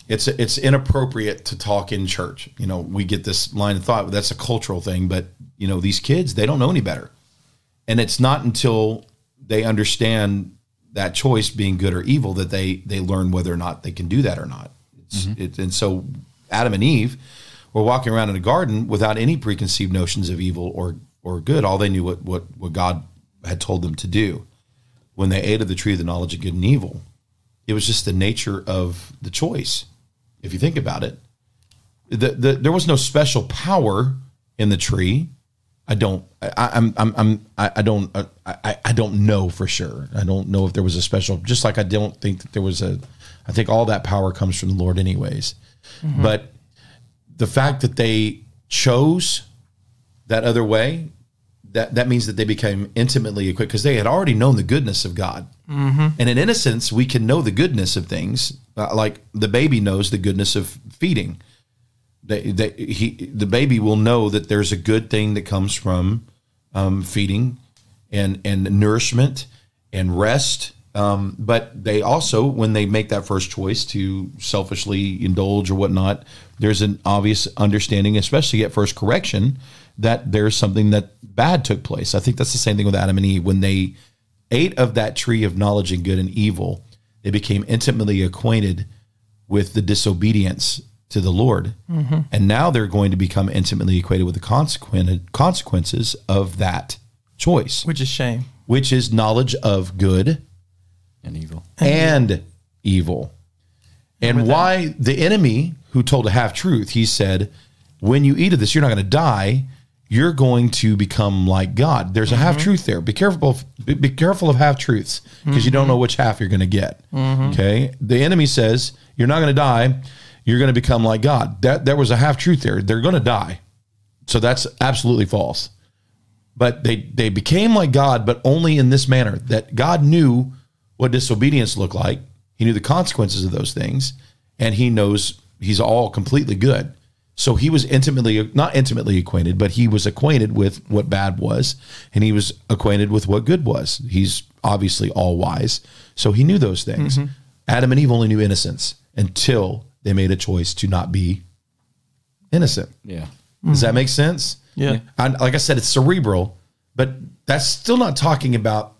Speaker 1: it's inappropriate to talk in church. We get this line of thought, that's a cultural thing, but these kids, they don't know any better. And it's not until they understand that choice being good or evil that they learn whether or not they can do that or not. And so Adam and Eve were walking around in a garden without any preconceived notions of evil or good. All they knew what God had told them to do. When they ate of the tree of the knowledge of good and evil, it was just the nature of the choice. If you think about it, there was no special power in the tree. I don't know for sure. I don't know if there was a special, just like I don't think that there was I think all that power comes from the Lord anyways. But the fact that they chose that other way, that means that they became intimately equipped, because they had already known the goodness of God. And in innocence, we can know the goodness of things, like the baby knows the goodness of feeding. the baby will know that there's a good thing that comes from feeding and nourishment and rest. But they also, when they make that first choice to selfishly indulge or whatnot, there's an obvious understanding, especially at first correction, that there's something that bad took place. I think that's the same thing with Adam and Eve. When they ate of that tree of knowledge and good and evil, they became intimately acquainted with the disobedience to the Lord. Mm-hmm. And now they're going to become intimately acquainted with the consequences of that choice.
Speaker 3: Which is shame.
Speaker 1: Which is knowledge of good
Speaker 2: and evil.
Speaker 1: And evil. And why the enemy, who told a half-truth, he said, when you eat of this, you're not going to die. You're going to become like God. There's a half-truth there. Be careful of half-truths, because you don't know which half you're going to get. Okay? The enemy says, you're not going to die. You're going to become like God. There was a half-truth there. They're going to die. So that's absolutely false. But they became like God, but only in this manner, that God knew what disobedience looked like. He knew the consequences of those things, and he knows he's all completely good. So he was not intimately acquainted, but he was acquainted with what bad was, and he was acquainted with what good was. He's obviously all wise, so he knew those things. Adam and Eve only knew innocence until they made a choice to not be innocent.
Speaker 2: Yeah.
Speaker 1: Does that make sense?
Speaker 3: Yeah.
Speaker 1: Like I said, it's cerebral, but that's still not talking about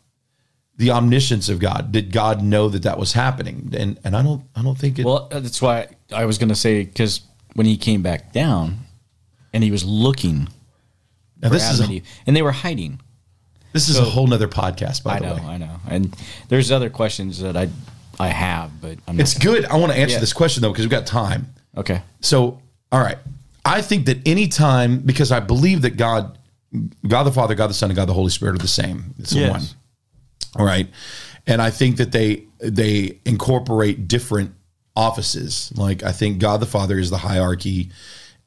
Speaker 1: the omniscience of God. Did God know that was happening? And I don't think it.
Speaker 2: Well, that's why I was going to say, because when he came back down and he was looking
Speaker 1: now
Speaker 2: for
Speaker 1: this
Speaker 2: Adam and Eve, and they were hiding.
Speaker 1: This is a whole nother podcast, by the way.
Speaker 2: I know. And there's other questions that I have, but I'm not.
Speaker 1: It's good. I want to answer this question, though, because we've got time.
Speaker 2: Okay.
Speaker 1: So, all right. I think that any time, because I believe that God the Father, God the Son, and God the Holy Spirit are the same. It's the one. All right. And I think that they incorporate different offices. Like, I think God the Father is the hierarchy,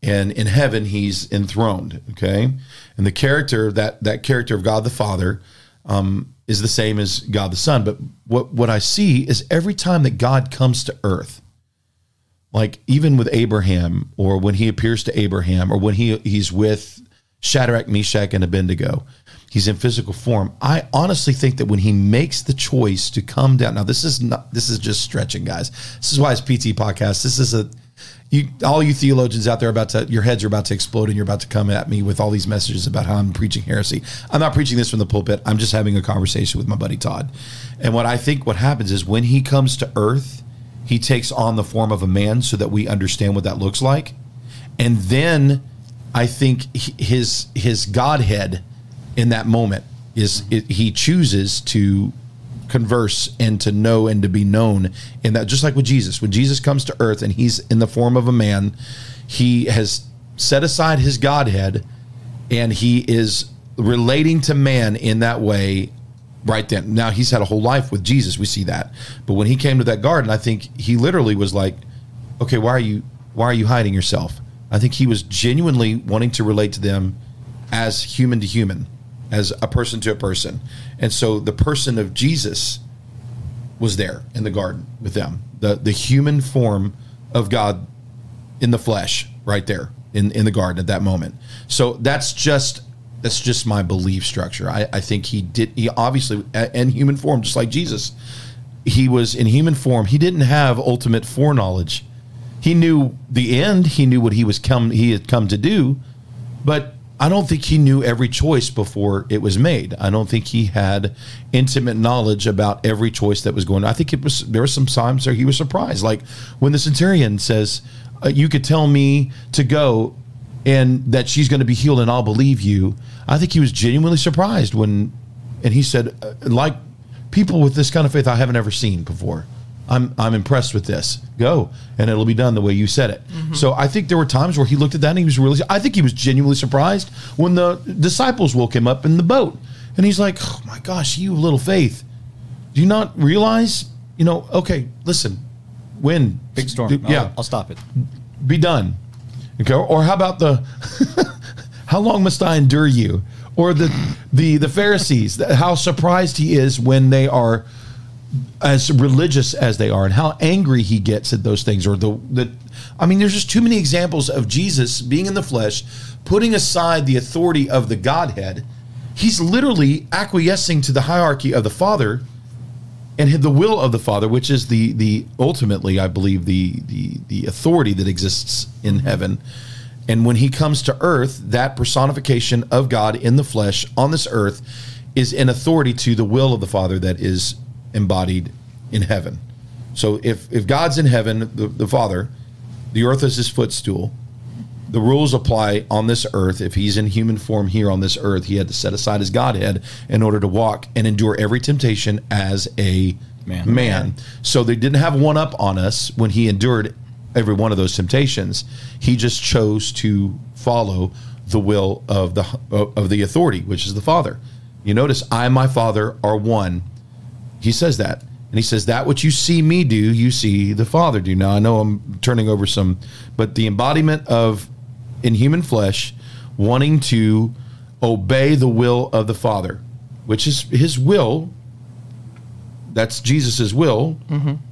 Speaker 1: and in heaven he's enthroned. Okay. And the character, that character of God the Father, is the same as God the Son. But what I see is every time that God comes to earth, like even with Abraham, or when he appears to Abraham, or when he's with Shadrach, Meshach, and Abednego, he's in physical form. I honestly think that when he makes the choice to come down, now this is just stretching, guys. This is why it's PT podcast. This is all you theologians out there your heads are about to explode, and you're about to come at me with all these messages about how I'm preaching heresy. I'm not preaching this from the pulpit. I'm just having a conversation with my buddy Todd. And what I think what happens is when he comes to earth, he takes on the form of a man so that we understand what that looks like. And then I think his Godhead in that moment he chooses to converse and to know and to be known in that, just like with Jesus. When Jesus comes to earth and he's in the form of a man, he has set aside his Godhead and he is relating to man in that way right then. Now, he's had a whole life with Jesus. We see that. But when he came to that garden, I think he literally was like, okay, why are you hiding yourself? I think he was genuinely wanting to relate to them as human to human, as a person to a person. And so the person of Jesus was there in the garden with them, the human form of God in the flesh right there in the garden at that moment. So that's just my belief structure. I think he obviously, in human form, just like Jesus, he was in human form. He didn't have ultimate foreknowledge. He knew the end. He knew what he had come to do, but I don't think he knew every choice before it was made. I don't think he had intimate knowledge about every choice that was going on. I think there were some times where he was surprised, like when the centurion says, "You could tell me to go, and that she's going to be healed, and I'll believe you." I think he was genuinely surprised and he said, "Like people with this kind of faith I haven't ever seen before. I'm impressed with this. Go, and it'll be done the way you said it." So I think there were times where he looked at that and I think he was genuinely surprised when the disciples woke him up in the boat. And he's like, "Oh my gosh, you little faith. Do you not realize, okay, listen, wind.
Speaker 2: Big storm. I'll stop it.
Speaker 1: Be done." Okay. Or how about how long must I endure you? Or the Pharisees, how surprised he is when they are as religious as they are, and how angry he gets at those things, or I mean, there's just too many examples of Jesus being in the flesh, putting aside the authority of the Godhead. He's literally acquiescing to the hierarchy of the Father and the will of the Father, which is the ultimately, I believe, the authority that exists in heaven. And when he comes to earth, that personification of God in the flesh on this earth is in authority to the will of the Father that is embodied in heaven. So if God's in heaven, the Father, the earth is his footstool, the rules apply on this earth. If he's in human form here on this earth, he had to set aside his Godhead in order to walk and endure every temptation as a man. So they didn't have one up on us when he endured every one of those temptations. He just chose to follow the will of the authority, which is the Father. You notice, I and my Father are one. He says that. And he says, that which you see me do, you see the Father do. Now, I know I'm turning over some, but the embodiment of, in human flesh, wanting to obey the will of the Father, which is his will. That's Jesus's will,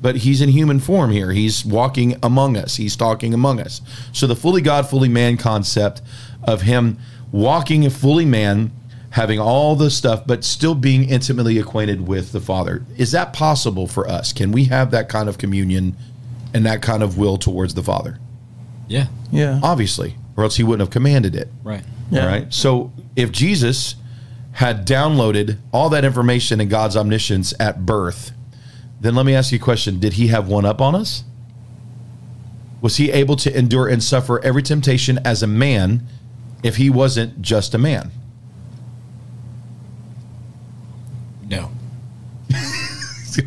Speaker 1: but he's in human form here. He's walking among us. He's talking among us. So the fully God, fully man concept of him walking a fully man, having all the stuff, but still being intimately acquainted with the Father. Is that possible for us? Can we have that kind of communion and that kind of will towards the Father?
Speaker 2: Yeah.
Speaker 3: Yeah.
Speaker 1: Obviously, or else he wouldn't have commanded it.
Speaker 2: Right.
Speaker 3: Yeah.
Speaker 1: All right. So if Jesus had downloaded all that information in God's omniscience at birth, then let me ask you a question. Did he have one up on us? Was he able to endure and suffer every temptation as a man if he wasn't just a man?
Speaker 2: No.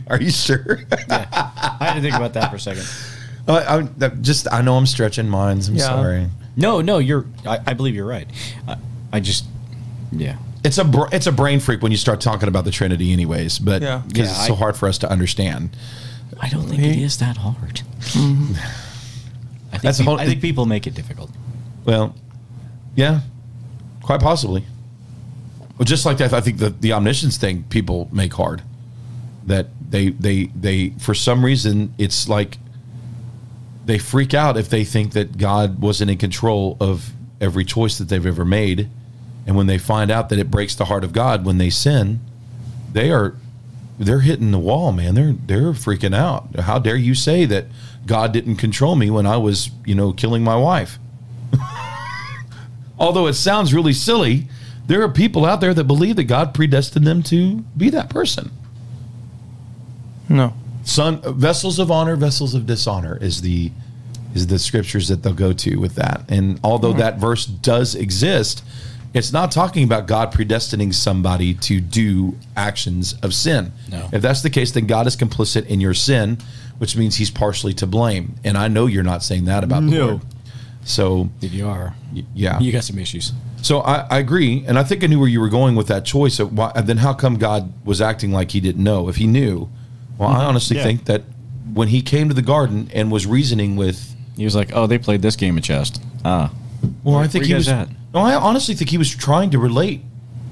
Speaker 1: Are you sure?
Speaker 2: Yeah. I had to think about that for a second.
Speaker 1: I know I'm stretching minds. I'm sorry.
Speaker 2: No, I believe you're right. I just, yeah.
Speaker 1: It's a brain freak when you start talking about the Trinity anyways, but because it's so hard for us to understand.
Speaker 2: I don't think it is that hard. I think people make it difficult.
Speaker 1: Well, yeah, quite possibly. Well, just like that, I think the omniscience thing people make hard. That they for some reason, it's like they freak out if they think that God wasn't in control of every choice that they've ever made. And when they find out that it breaks the heart of God when they sin, they're hitting the wall, man. They're freaking out. How dare you say that God didn't control me when I was, killing my wife? Although it sounds really silly, there are people out there that believe that God predestined them to be that person.
Speaker 3: No.
Speaker 1: Vessels of honor, vessels of dishonor is the scriptures that they'll go to with that. And although that verse does exist, it's not talking about God predestining somebody to do actions of sin.
Speaker 2: No.
Speaker 1: If that's the case, then God is complicit in your sin, which means he's partially to blame. And I know you're not saying that about the Lord. So
Speaker 2: if you are,
Speaker 1: yeah,
Speaker 2: you got some issues.
Speaker 1: So I agree. And I think I knew where you were going with that choice. Then how come God was acting like he didn't know? If he knew, well, I honestly think that when he came to the garden and was reasoning with,
Speaker 2: he was like, "Oh, they played this game of chess."
Speaker 1: Well, I think he was. No, I honestly think he was trying to relate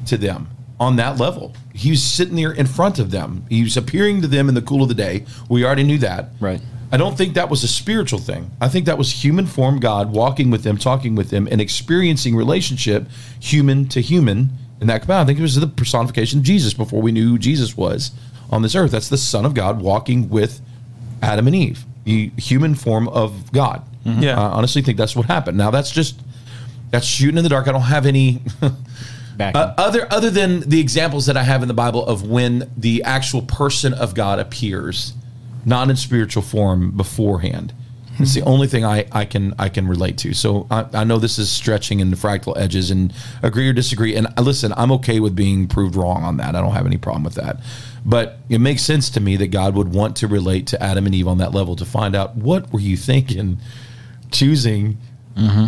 Speaker 1: to them on that level. He was sitting there in front of them. He was appearing to them in the cool of the day. We already knew that.
Speaker 2: Right.
Speaker 1: I don't think that was a spiritual thing. I think that was human form God walking with them, talking with them, and experiencing relationship human to human in that capacity. I think it was the personification of Jesus before we knew who Jesus was on this earth. That's the Son of God walking with Adam and Eve, the human form of God.
Speaker 3: Mm-hmm. Yeah.
Speaker 1: I honestly think that's what happened. Now, that's shooting in the dark. I don't have any other than the examples that I have in the Bible of when the actual person of God appears, not in spiritual form beforehand. It's the only thing I can relate to. So I know this is stretching in the fractal edges, and agree or disagree. And listen, I'm okay with being proved wrong on that. I don't have any problem with that. But it makes sense to me that God would want to relate to Adam and Eve on that level to find out, what were you thinking choosing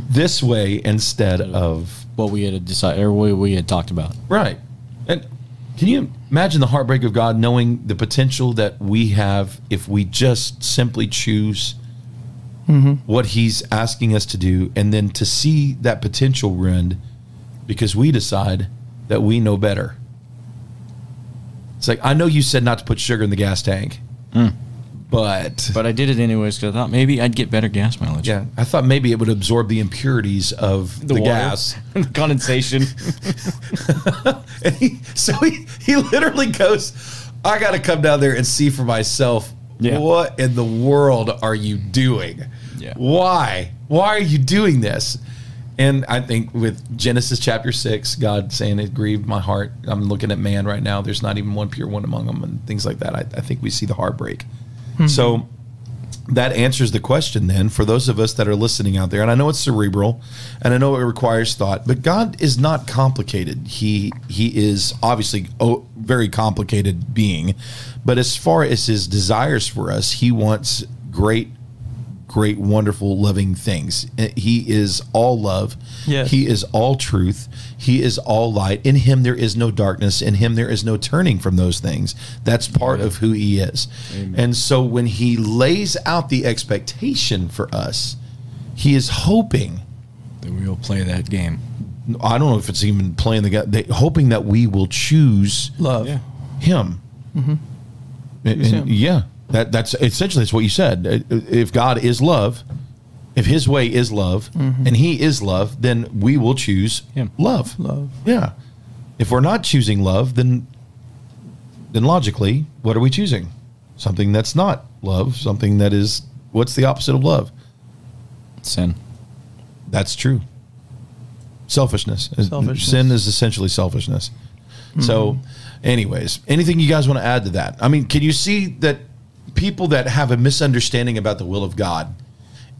Speaker 1: this way instead of
Speaker 2: what we had decided or what we had talked about.
Speaker 1: Right. And can you imagine the heartbreak of God knowing the potential that we have if we just simply choose what he's asking us to do, and then to see that potential ruined because we decide that we know better? It's like, I know you said not to put sugar in the gas tank, but
Speaker 2: I did it anyways because I thought maybe I'd get better gas mileage.
Speaker 1: yeah, I thought maybe it would absorb the impurities of the
Speaker 2: water,
Speaker 1: gas.
Speaker 2: the condensation.
Speaker 1: And he literally goes, I got to come down there and see for myself.
Speaker 2: Yeah.
Speaker 1: What in the world are you doing?
Speaker 2: Yeah.
Speaker 1: Why are you doing this? And I think with Genesis chapter 6, God saying it grieved my heart. I'm looking at man right now. There's not even one pure one among them and things like that. I think we see the heartbreak. So that answers the question then for those of us that are listening out there. And I know it's cerebral and I know it requires thought, but God is not complicated. He is obviously a very complicated being, but as far as his desires for us, he wants great, wonderful, loving things. He is all love.
Speaker 3: Yes.
Speaker 1: He is all truth. He is all light. In him there is no darkness. In him there is no turning from those things. That's part of who he is. Amen. And so when he lays out the expectation for us, he is hoping
Speaker 2: that we will play that game.
Speaker 1: I don't know if it's even playing the game. Hoping that we will choose
Speaker 3: love
Speaker 1: him. And yeah. That's essentially what you said. If God is love, if his way is love, and he is love, then we will choose
Speaker 2: him.
Speaker 1: Love.
Speaker 3: Love.
Speaker 1: Yeah. If we're not choosing love, then logically, what are we choosing? Something that's not love, something that is, what's the opposite of love?
Speaker 2: Sin.
Speaker 1: That's true. Selfishness. Sin is essentially selfishness. So, anyways, anything you guys want to add to that? I mean, can you see that people that have a misunderstanding about the will of God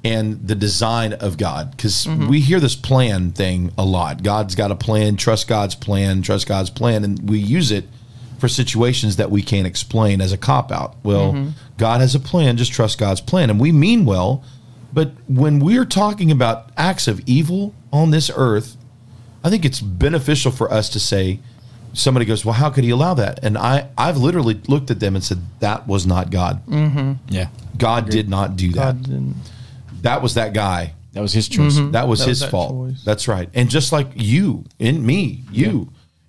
Speaker 1: and the design of God, because we hear this plan thing a lot. God's got a plan, trust God's plan, and we use it for situations that we can't explain as a cop-out. Well, God has a plan, just trust God's plan. And we mean well, but when we're talking about acts of evil on this earth, I think it's beneficial for us to say, somebody goes, well, how could he allow that? And I've literally looked at them and said, that was not God.
Speaker 2: Yeah.
Speaker 1: God did not do that.
Speaker 3: God didn't.
Speaker 1: That was that guy.
Speaker 2: That was his choice.
Speaker 1: That was his fault.
Speaker 3: Choice.
Speaker 1: That's right. And just like you and me,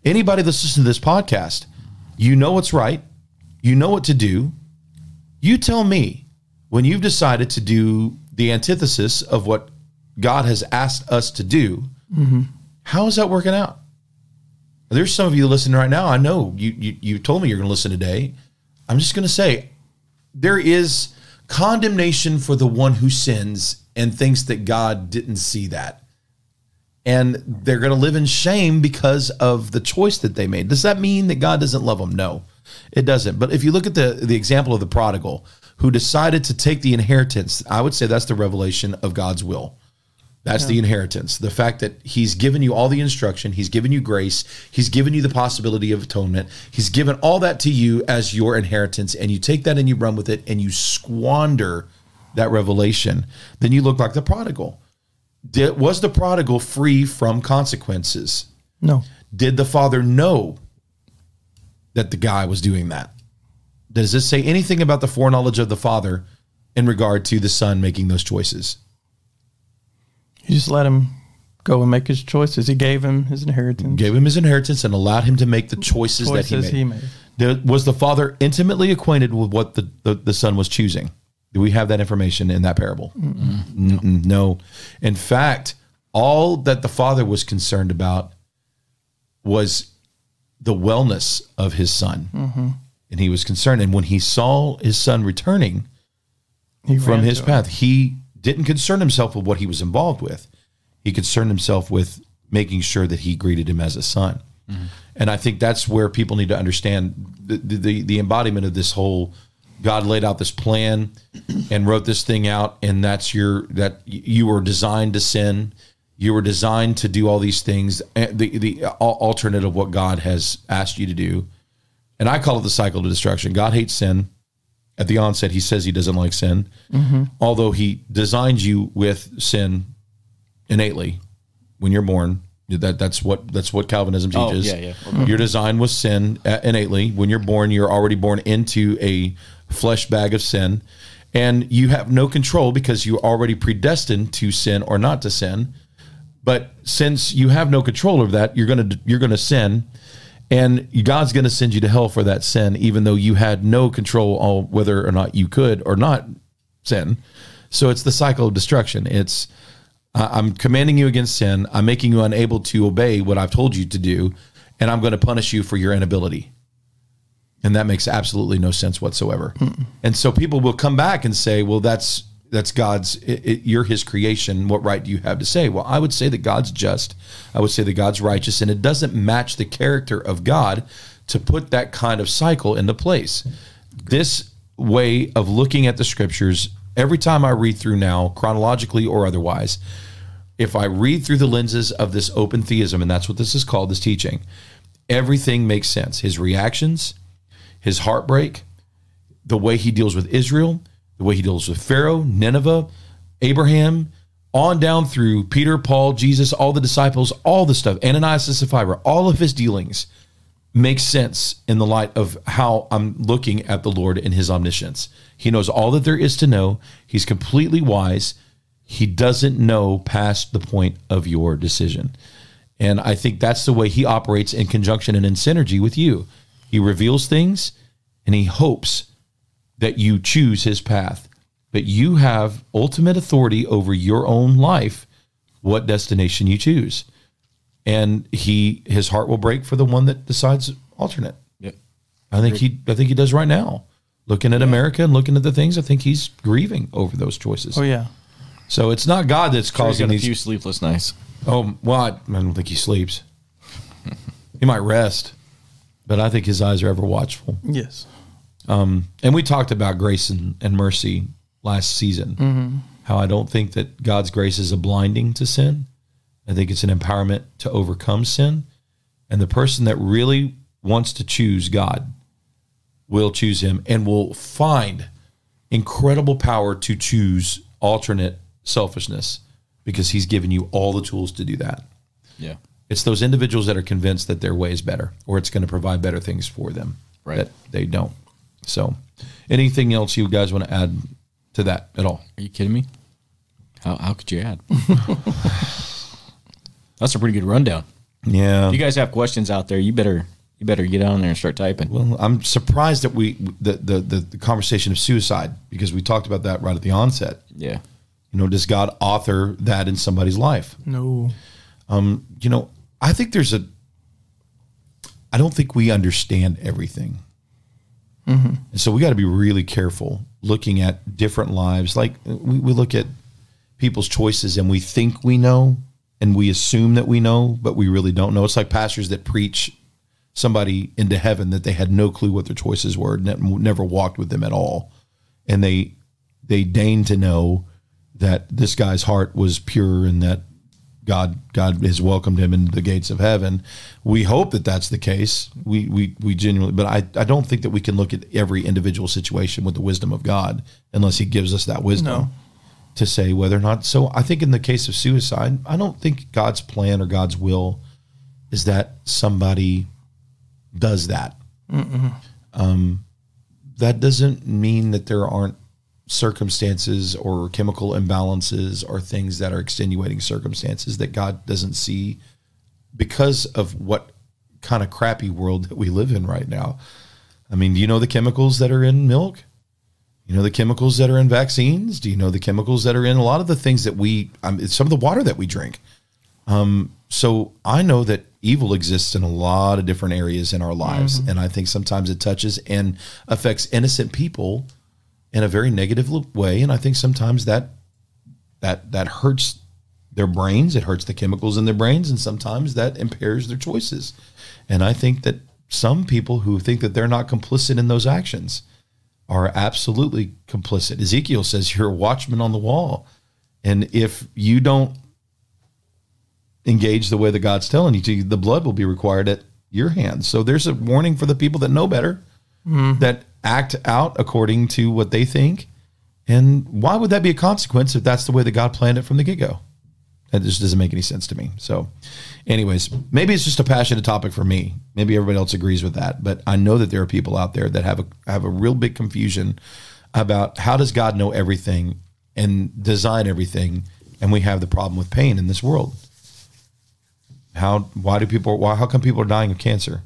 Speaker 1: anybody that's listening to this podcast, you know what's right. You know what to do. You tell me when you've decided to do the antithesis of what God has asked us to do, how is that working out? There's some of you listening right now. I know you told me you're going to listen today. I'm just going to say there is condemnation for the one who sins and thinks that God didn't see that. And they're going to live in shame because of the choice that they made. Does that mean that God doesn't love them? No, it doesn't. But if you look at the example of the prodigal who decided to take the inheritance, I would say that's the revelation of God's will. That's the inheritance. The fact that he's given you all the instruction, he's given you grace, he's given you the possibility of atonement, he's given all that to you as your inheritance, and you take that and you run with it and you squander that revelation, then you look like the prodigal. Was the prodigal free from consequences?
Speaker 3: No.
Speaker 1: Did the father know that the guy was doing that? Does this say anything about the foreknowledge of the father in regard to the son making those choices?
Speaker 3: He just let him go and make his choices. He gave him his inheritance.
Speaker 1: Gave him his inheritance and allowed him to make the choices that he made. Was the father intimately acquainted with what the son was choosing? Do we have that information in that parable? No. In fact, all that the father was concerned about was the wellness of his son. And he was concerned. And when he saw his son returning from his path, he didn't concern himself with what he was involved with. He concerned himself with making sure that he greeted him as a son. And I think that's where people need to understand the embodiment of this whole, God laid out this plan and wrote this thing out, and that you were designed to sin. You were designed to do all these things, the alternate of what God has asked you to do. And I call it the cycle to destruction. God hates sin. At the onset, he says he doesn't like sin, although he designed you with sin innately when you're born. That's what Calvinism teaches. You're designed with sin innately. When you're born, you're already born into a flesh bag of sin, and you have no control because you're already predestined to sin or not to sin. But since you have no control over that, you're gonna sin. And God's going to send you to hell for that sin, even though you had no control on whether or not you could or not sin. So it's the cycle of destruction. It's, I'm commanding you against sin. I'm making you unable to obey what I've told you to do, and I'm going to punish you for your inability. And that makes absolutely no sense whatsoever. And so people will come back and say, well, that's God's, you're his creation. What right do you have to say? Well, I would say that God's just. I would say that God's righteous, and it doesn't match the character of God to put that kind of cycle into place. This way of looking at the scriptures, every time I read through now, chronologically or otherwise, if I read through the lenses of this open theism, and that's what this is called, this teaching, everything makes sense. His reactions, his heartbreak, the way he deals with Israel, the way he deals with Pharaoh, Nineveh, Abraham, on down through Peter, Paul, Jesus, all the disciples, all the stuff, Ananias and Sapphira, all of his dealings makes sense in the light of how I'm looking at the Lord and his omniscience. He knows all that there is to know. He's completely wise. He doesn't know past the point of your decision. And I think that's the way he operates in conjunction and in synergy with you. He reveals things, and he hopes that you choose his path. But you have ultimate authority over your own life, what destination you choose. And his heart will break for the one that decides alternate.
Speaker 2: Yep.
Speaker 1: I think he does right now. Looking at America and looking at the things, I think he's grieving over those choices.
Speaker 3: Oh, yeah.
Speaker 1: So it's not God that's causing these.
Speaker 2: A few sleepless nights.
Speaker 1: Oh, well, I don't think he sleeps. He might rest, but I think his eyes are ever watchful.
Speaker 3: Yes.
Speaker 1: And we talked about grace and mercy last season. How I don't think that God's grace is a blinding to sin. I think it's an empowerment to overcome sin. And the person that really wants to choose God will choose him and will find incredible power to choose alternate selfishness, because he's given you all the tools to do that.
Speaker 2: Yeah.
Speaker 1: It's those individuals that are convinced that their way is better, or it's going to provide better things for them, that they don't. So anything else you guys want to add to that at all?
Speaker 2: Are you kidding me? How could you add? That's a pretty good rundown.
Speaker 1: Yeah.
Speaker 2: If you guys have questions out there, you better get on there and start typing.
Speaker 1: Well, I'm surprised that the conversation of suicide, because we talked about that right at the onset.
Speaker 2: Yeah.
Speaker 1: You know, does God author that in somebody's life?
Speaker 3: No.
Speaker 1: You know, I think I don't think we understand everything. And so we got to be really careful looking at different lives. Like we look at people's choices and we think we know, and we assume that we know, but we really don't know. It's like pastors that preach somebody into heaven that they had no clue what their choices were, never walked with them at all. And they deign to know that this guy's heart was pure and that God has welcomed him into the gates of heaven. We hope that that's the case. We genuinely, but I don't think that we can look at every individual situation with the wisdom of God unless he gives us that wisdom to say whether or not. So I think in the case of suicide, I don't think God's plan or God's will is that somebody does that. That doesn't mean that there aren't circumstances or chemical imbalances or things that are extenuating circumstances that God doesn't see because of what kind of crappy world that we live in right now. I mean, do you know the chemicals that are in milk? You know the chemicals that are in vaccines? Do you know the chemicals that are in a lot of the things that some of the water that we drink? So I know that evil exists in a lot of different areas in our lives. And I think sometimes it touches and affects innocent people in a very negative way. And I think sometimes that hurts their brains. It hurts the chemicals in their brains. And sometimes that impairs their choices. And I think that some people who think that they're not complicit in those actions are absolutely complicit. Ezekiel says you're a watchman on the wall. And if you don't engage the way that God's telling you to, the blood will be required at your hands. So there's a warning for the people that know better, that act out according to what they think. And why would that be a consequence if that's the way that God planned it from the get-go? That just doesn't make any sense to me. So anyways, maybe it's just a passionate topic for me. Maybe everybody else agrees with that. But I know that there are people out there that have a real big confusion about how does God know everything and design everything, and we have the problem with pain in this world. How come people are dying of cancer?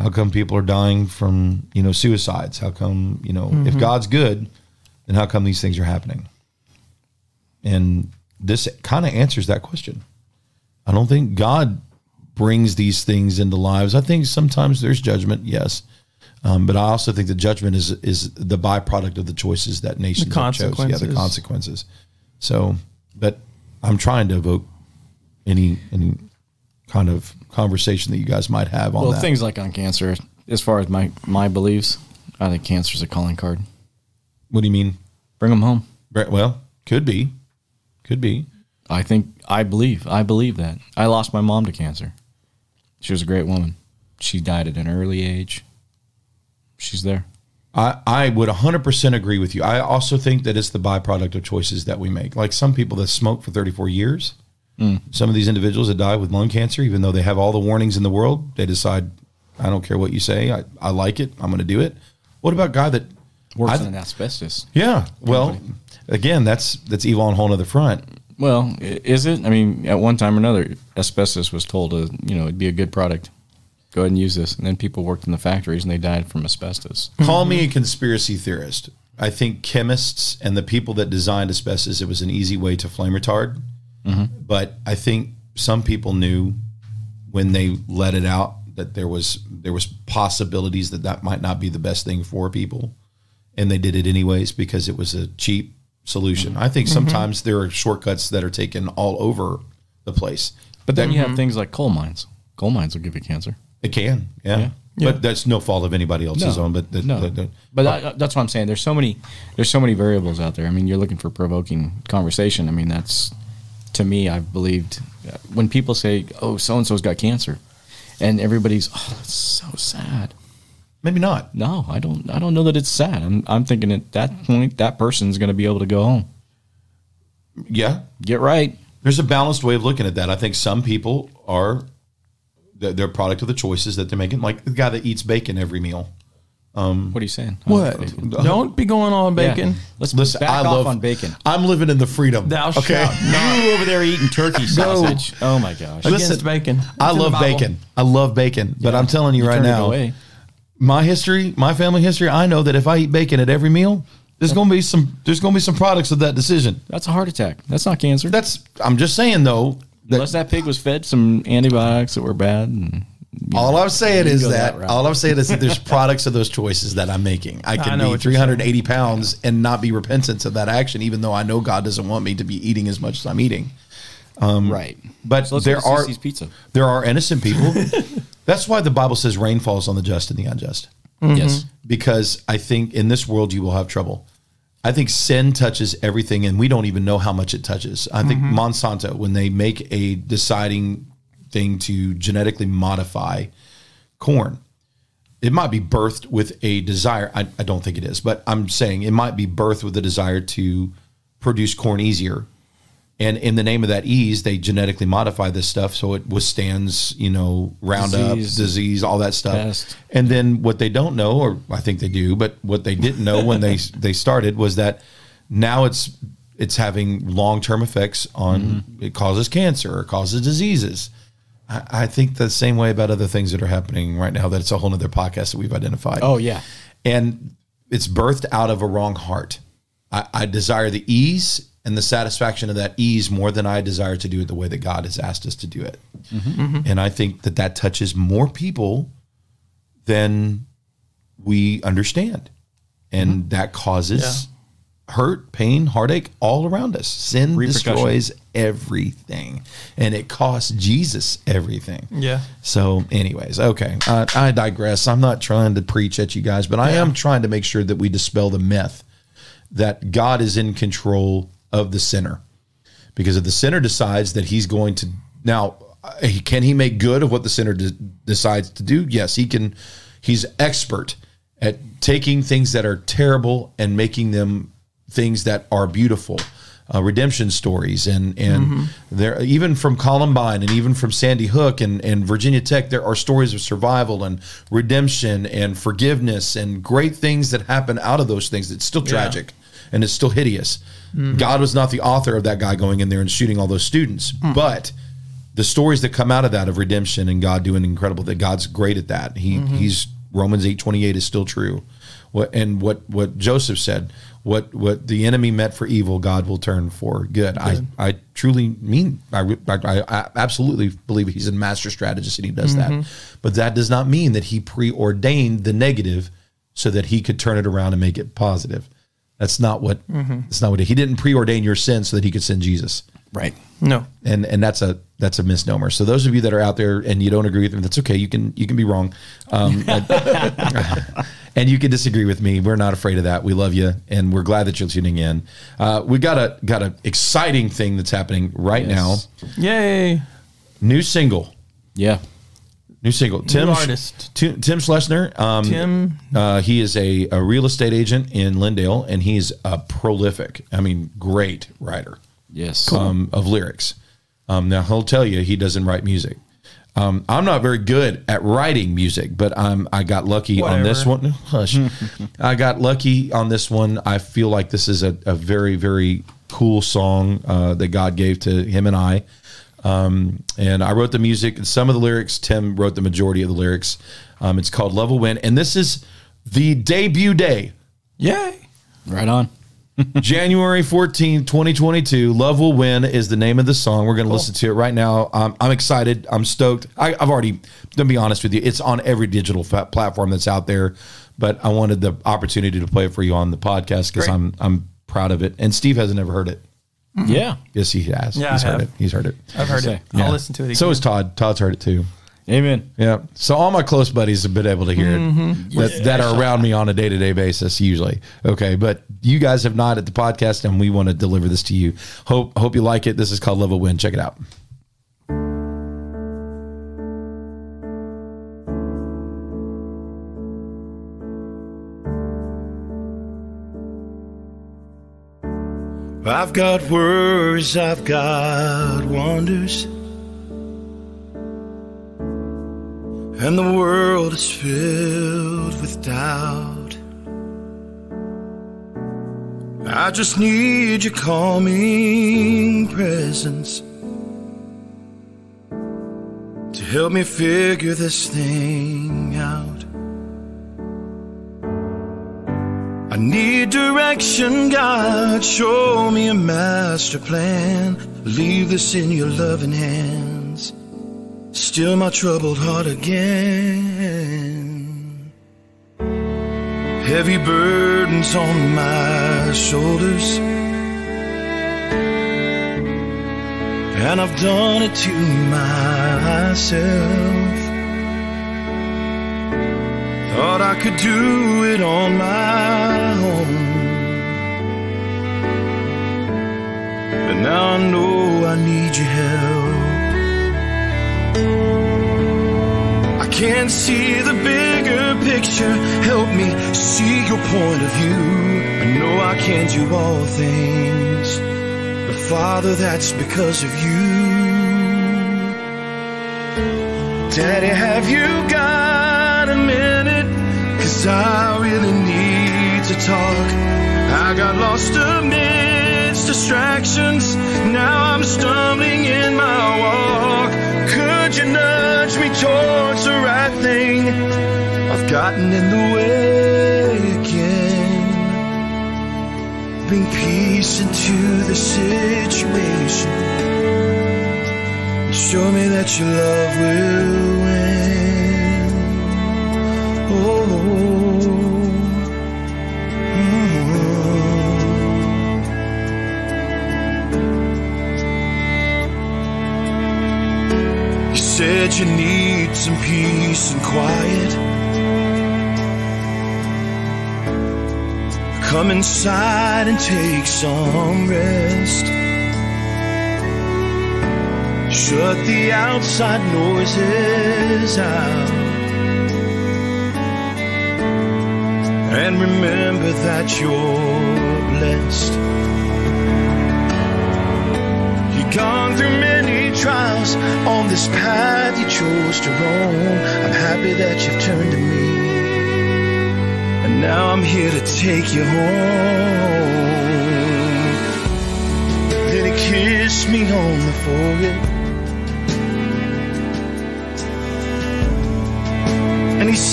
Speaker 1: How come people are dying from, suicides? How come, if God's good, then how come these things are happening? And this kind of answers that question. I don't think God brings these things into lives. I think sometimes there's judgment, yes. But I also think the judgment is the byproduct of the choices that nations have chosen. Yeah, the consequences. So, but I'm trying to evoke any kind of conversation that you guys might have on that.
Speaker 2: Well, things like on cancer, as far as my beliefs, I think cancer is a calling card.
Speaker 1: What do you mean?
Speaker 2: Bring them home.
Speaker 1: Well, could be.
Speaker 2: I believe that. I lost my mom to cancer. She was a great woman. She died at an early age. She's there.
Speaker 1: I would 100% agree with you. I also think that it's the byproduct of choices that we make. Like some people that smoke for 34 years, some of these individuals that die with lung cancer, even though they have all the warnings in the world, they decide, I don't care what you say. I like it. I'm going to do it. What about a guy that
Speaker 2: works in asbestos?
Speaker 1: Yeah. Well, again, that's evil on a whole other front.
Speaker 2: Well, is it? I mean, at one time or another, asbestos was told to, it'd be a good product. Go ahead and use this. And then people worked in the factories and they died from asbestos.
Speaker 1: Call me a conspiracy theorist. I think chemists and the people that designed asbestos, it was an easy way to flame retard. But I think some people knew when they let it out that there was possibilities that might not be the best thing for people. And they did it anyways because it was a cheap solution. I think sometimes there are shortcuts that are taken all over the place.
Speaker 2: But then you have things like coal mines. Coal mines will give you cancer.
Speaker 1: It can, yeah. But that's no fault of anybody else's own. But
Speaker 2: that's what I'm saying. There's so many variables out there. I mean, you're looking for provoking conversation. I mean, that's, to me, I've believed when people say, "Oh, so and so's got cancer," and everybody's, "Oh, that's so sad."
Speaker 1: Maybe not.
Speaker 2: No, I don't know that it's sad. I'm thinking at that point that person's going to be able to go home.
Speaker 1: Yeah,
Speaker 2: get right.
Speaker 1: There's a balanced way of looking at that. I think some people are. They're a product of the choices that they're making, like the guy that eats bacon every meal.
Speaker 2: What are you saying?
Speaker 3: What? Don't be going on bacon.
Speaker 2: Yeah. Let's back off on bacon.
Speaker 1: I'm living in the freedom.
Speaker 3: Thou shalt not.
Speaker 2: You over there eating turkey sausage. Oh my gosh.
Speaker 3: Against bacon.
Speaker 1: I love bacon. I love bacon. But I'm telling you right now, my history, my family history, I know that if I eat bacon at every meal, there's going to be some products of that decision.
Speaker 2: That's a heart attack. That's not cancer.
Speaker 1: I'm just saying though.
Speaker 2: Unless that pig was fed some antibiotics that were bad. And,
Speaker 1: all I'm saying is that there's products of those choices that I'm making. I can be 380 pounds and not be repentant of that action, even though I know God doesn't want me to be eating as much as I'm eating.
Speaker 2: Right.
Speaker 1: But so there are innocent people. That's why the Bible says rain falls on the just and the unjust.
Speaker 2: Yes.
Speaker 1: Because I think in this world you will have trouble. I think sin touches everything, and we don't even know how much it touches. I think Monsanto, when they make a deciding thing to genetically modify corn, it might be birthed with a desire. I don't think it is, but I'm saying it might be birthed with a desire to produce corn easier. And in the name of that ease, they genetically modify this stuff so it withstands, Roundup, disease, all that stuff. Pest. And then what they don't know, or I think they do, but what they didn't know when they started was that now it's having long-term effects on, it causes cancer or causes diseases. I think the same way about other things that are happening right now, that it's a whole other podcast that we've identified.
Speaker 2: Oh, yeah.
Speaker 1: And it's birthed out of a wrong heart. I desire the ease and the satisfaction of that ease more than I desire to do it the way that God has asked us to do it. And I think that touches more people than we understand. And that causes hurt, pain, heartache all around us. Sin destroys everything. And it costs Jesus everything.
Speaker 3: Yeah.
Speaker 1: So anyways, okay. I digress. I'm not trying to preach at you guys, but I am trying to make sure that we dispel the myth that God is in control of the sinner, because if the sinner decides that he's going to now, can he make good of what the sinner decides to do? Yes, he can. He's expert at taking things that are terrible and making them things that are beautiful, redemption stories, and there, even from Columbine and even from Sandy Hook and Virginia Tech, there are stories of survival and redemption and forgiveness and great things that happen out of those things. It's still tragic and it's still hideous. God was not the author of that guy going in there and shooting all those students, but the stories that come out of that, of redemption and God doing incredible, that God's great at that. He's Romans 8:28 is still true. What Joseph said, what the enemy meant for evil, God will turn for good. I truly mean, I absolutely believe he's a master strategist and he does that. But that does not mean that he preordained the negative so that he could turn it around and make it positive. That's not what. That's not what he didn't preordain your sin so that he could send Jesus.
Speaker 2: Right.
Speaker 3: No.
Speaker 1: And that's a misnomer. So those of you that are out there and you don't agree with them, that's okay. You can be wrong, and you can disagree with me. We're not afraid of that. We love you, and we're glad that you're tuning in. We got a exciting thing that's happening right now.
Speaker 3: Yay!
Speaker 1: New single.
Speaker 2: Yeah.
Speaker 1: New single. Tim Schlesner.
Speaker 3: Tim.
Speaker 1: He is a real estate agent in Lindale, and he's a prolific, great writer.
Speaker 2: Yes.
Speaker 1: Of lyrics. Now he'll tell you he doesn't write music. I'm not very good at writing music, but I got lucky on this one. Hush. I got lucky on this one. I feel like this is a very, very cool song that God gave to him and I. And I wrote the music and some of the lyrics. Tim wrote the majority of the lyrics. It's called Love Will Win. And this is the debut day.
Speaker 3: Yay.
Speaker 2: Right on.
Speaker 1: January 14th, 2022. Love Will Win is the name of the song. We're going to listen to it right now. I'm excited. I'm stoked. I've already, to be honest with you, it's on every digital platform that's out there, but I wanted the opportunity to play it for you on the podcast because I'm proud of it. And Steve hasn't ever heard it.
Speaker 2: Yeah.
Speaker 1: Yes, he has.
Speaker 3: Yeah,
Speaker 1: He's heard it. He's heard it.
Speaker 3: I've heard it.
Speaker 1: Yeah.
Speaker 3: I'll listen to it again.
Speaker 1: So is Todd. Todd's heard it too.
Speaker 2: Amen.
Speaker 1: Yeah. So all my close buddies have been able to hear it that are around me on a day-to-day basis usually. Okay. But you guys have not at the podcast and we want to deliver this to you. Hope you like it. This is called Love Will Win. Check it out.
Speaker 4: I've got worries, I've got wonders, and the world is filled with doubt. I just need your calming presence to help me figure this thing out. I need direction, God, show me a master plan. Leave this in your loving hands. Still my troubled heart again. Heavy burdens on my shoulders, and I've done it to myself. Thought I could do it on my own, but now I know I need your help. I can't see the bigger picture, help me see your point of view. I know I can't do all things, but Father, that's because of you. Daddy, have you got a minute? 'Cause I really need to talk. I got lost amidst distractions, now I'm stumbling in my walk. Could you nudge me towards the right thing? I've gotten in the way again. Bring peace into the situation. Show me that your love will win. Oh, You said you need some peace and quiet. Come inside and take some rest. Shut the outside noises out, and remember that you're blessed. You've gone through many trials on this path you chose to roam. I'm happy that you've turned to me, and now I'm here to take you home. Then he kissed me on the forehead,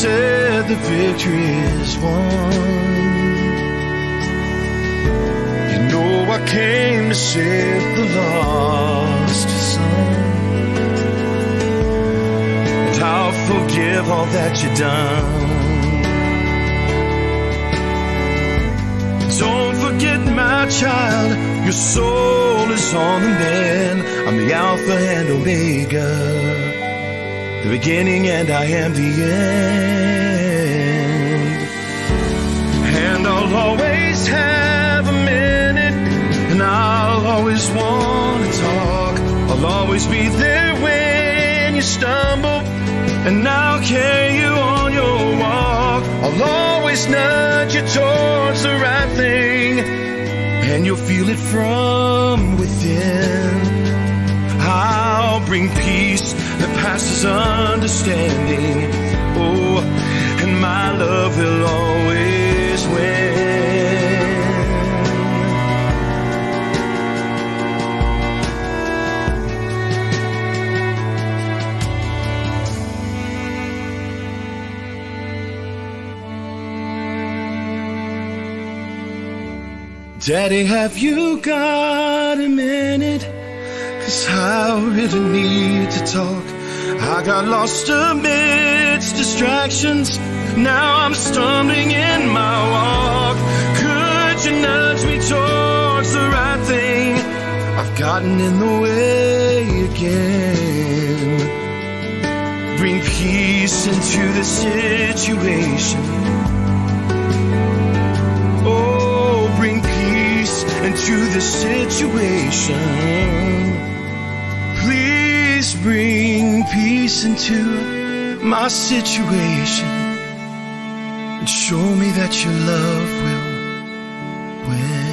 Speaker 4: said the victory is won. You know I came to save the lost son, and I'll forgive all that you've done. Don't forget, my child, your soul is on the mend. I'm the Alpha and Omega, the beginning and I am the end. And I'll always have a minute, and I'll always want to talk. I'll always be there when you stumble, and I'll carry you on your walk. I'll always nudge you towards the right thing, and you'll feel it from within. I'll bring peace that passes understanding. Oh, and my love will always win. Daddy, have you got a minute? 'Cause I really need to talk. I got lost amidst distractions. Now I'm stumbling in my walk. Could you nudge me towards the right thing? I've gotten in the way again. Bring peace into the situation. Oh, bring peace into the situation. Please bring peace into my situation, and show me that your love will win.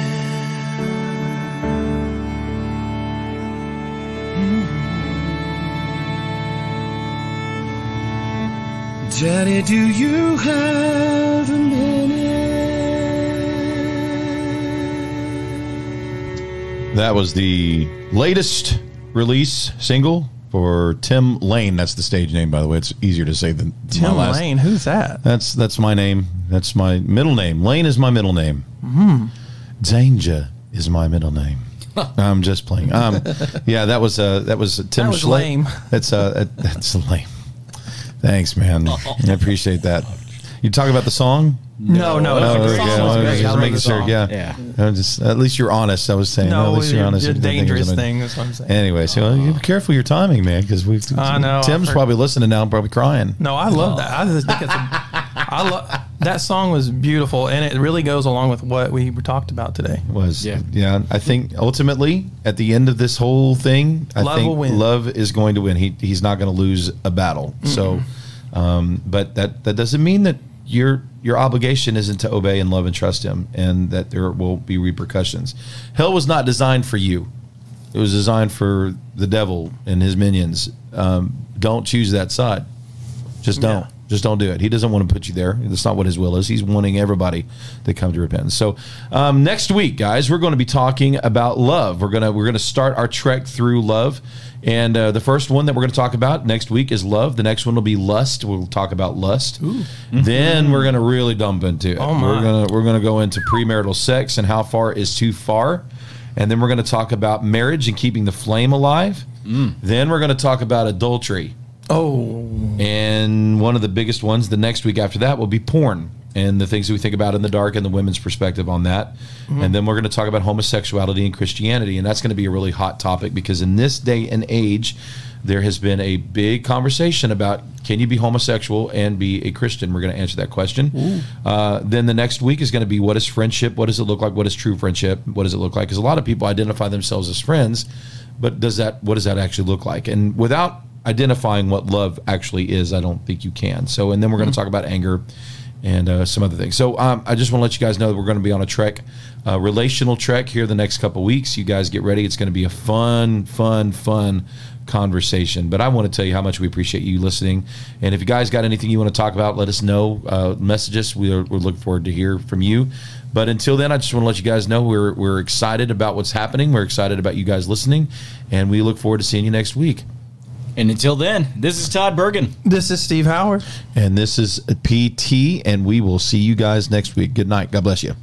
Speaker 4: Daddy, do you have a minute?
Speaker 1: That was the latest release single for Tim Lane. That's the stage name, by the way. It's easier to say than
Speaker 3: Tim
Speaker 1: my last.
Speaker 3: Lane. Who's that?
Speaker 1: That's my name. That's my middle name. Lane is my middle name. Danger is my middle name. I'm just playing. Yeah, that was Tim.
Speaker 3: That was
Speaker 1: lame.
Speaker 3: lame.
Speaker 1: That's lame. Thanks, man. I appreciate that. You talk about the song?
Speaker 3: No.
Speaker 1: Just making sure. Yeah. Just at least you're honest. I was saying.
Speaker 3: No,
Speaker 1: at least you're honest.
Speaker 3: It's a dangerous thing. That's what I'm saying.
Speaker 1: Anyway, so be careful your timing, man, because
Speaker 3: I know.
Speaker 1: Tim's probably listening now, and probably crying.
Speaker 3: No, I love that. I just think I love that song. Was beautiful, and it really goes along with what we talked about today.
Speaker 1: Yeah. I think ultimately at the end of this whole thing, I think
Speaker 3: will win.
Speaker 1: love is going to win. He's not going to lose a battle. So, but that doesn't mean that your obligation isn't to obey and love and trust him, and that there will be repercussions. Hell was not designed for you. It was designed for the devil and his minions. Don't choose that side. Just don't.
Speaker 3: Yeah.
Speaker 1: Just don't do it. He doesn't want to put you there. That's not what his will is. He's wanting everybody to come to repentance. So next week, guys, we're going to be talking about love. We're gonna start our trek through love. And the first one that we're going to talk about next week is love. The next one will be lust. We'll talk about lust.
Speaker 3: Ooh.
Speaker 1: Then we're going to really dump into it.
Speaker 3: Oh my.
Speaker 1: We're going to go into premarital sex and how far is too far. And then we're going to talk about marriage and keeping the flame alive. Then we're going to talk about adultery.
Speaker 3: Oh.
Speaker 1: And one of the biggest ones the next week after that will be porn and the things that we think about in the dark and the women's perspective on that. And then we're going to talk about homosexuality and Christianity. And that's going to be a really hot topic because in this day and age, there has been a big conversation about can you be homosexual and be a Christian? We're going to answer that question. Then the next week is going to be what is friendship? What does it look like? What is true friendship? What does it look like? Because a lot of people identify themselves as friends, but what does that actually look like? And without identifying what love actually is, I don't think you can. So, and then we're going to talk about anger and some other things. So I just want to let you guys know that we're going to be on a trek, relational trek here the next couple weeks. You guys get ready. It's going to be a fun conversation. But I want to tell you how much we appreciate you listening. And if you guys got anything you want to talk about, let us know. Message us. We're looking forward to hear from you. But until then, I just want to let you guys know we're excited about what's happening. We're excited about you guys listening. And we look forward to seeing you next week.
Speaker 2: And until then, this is Todd Bergen.
Speaker 3: This is Steve Howard.
Speaker 1: And this is PT, and we will see you guys next week. Good night. God bless you.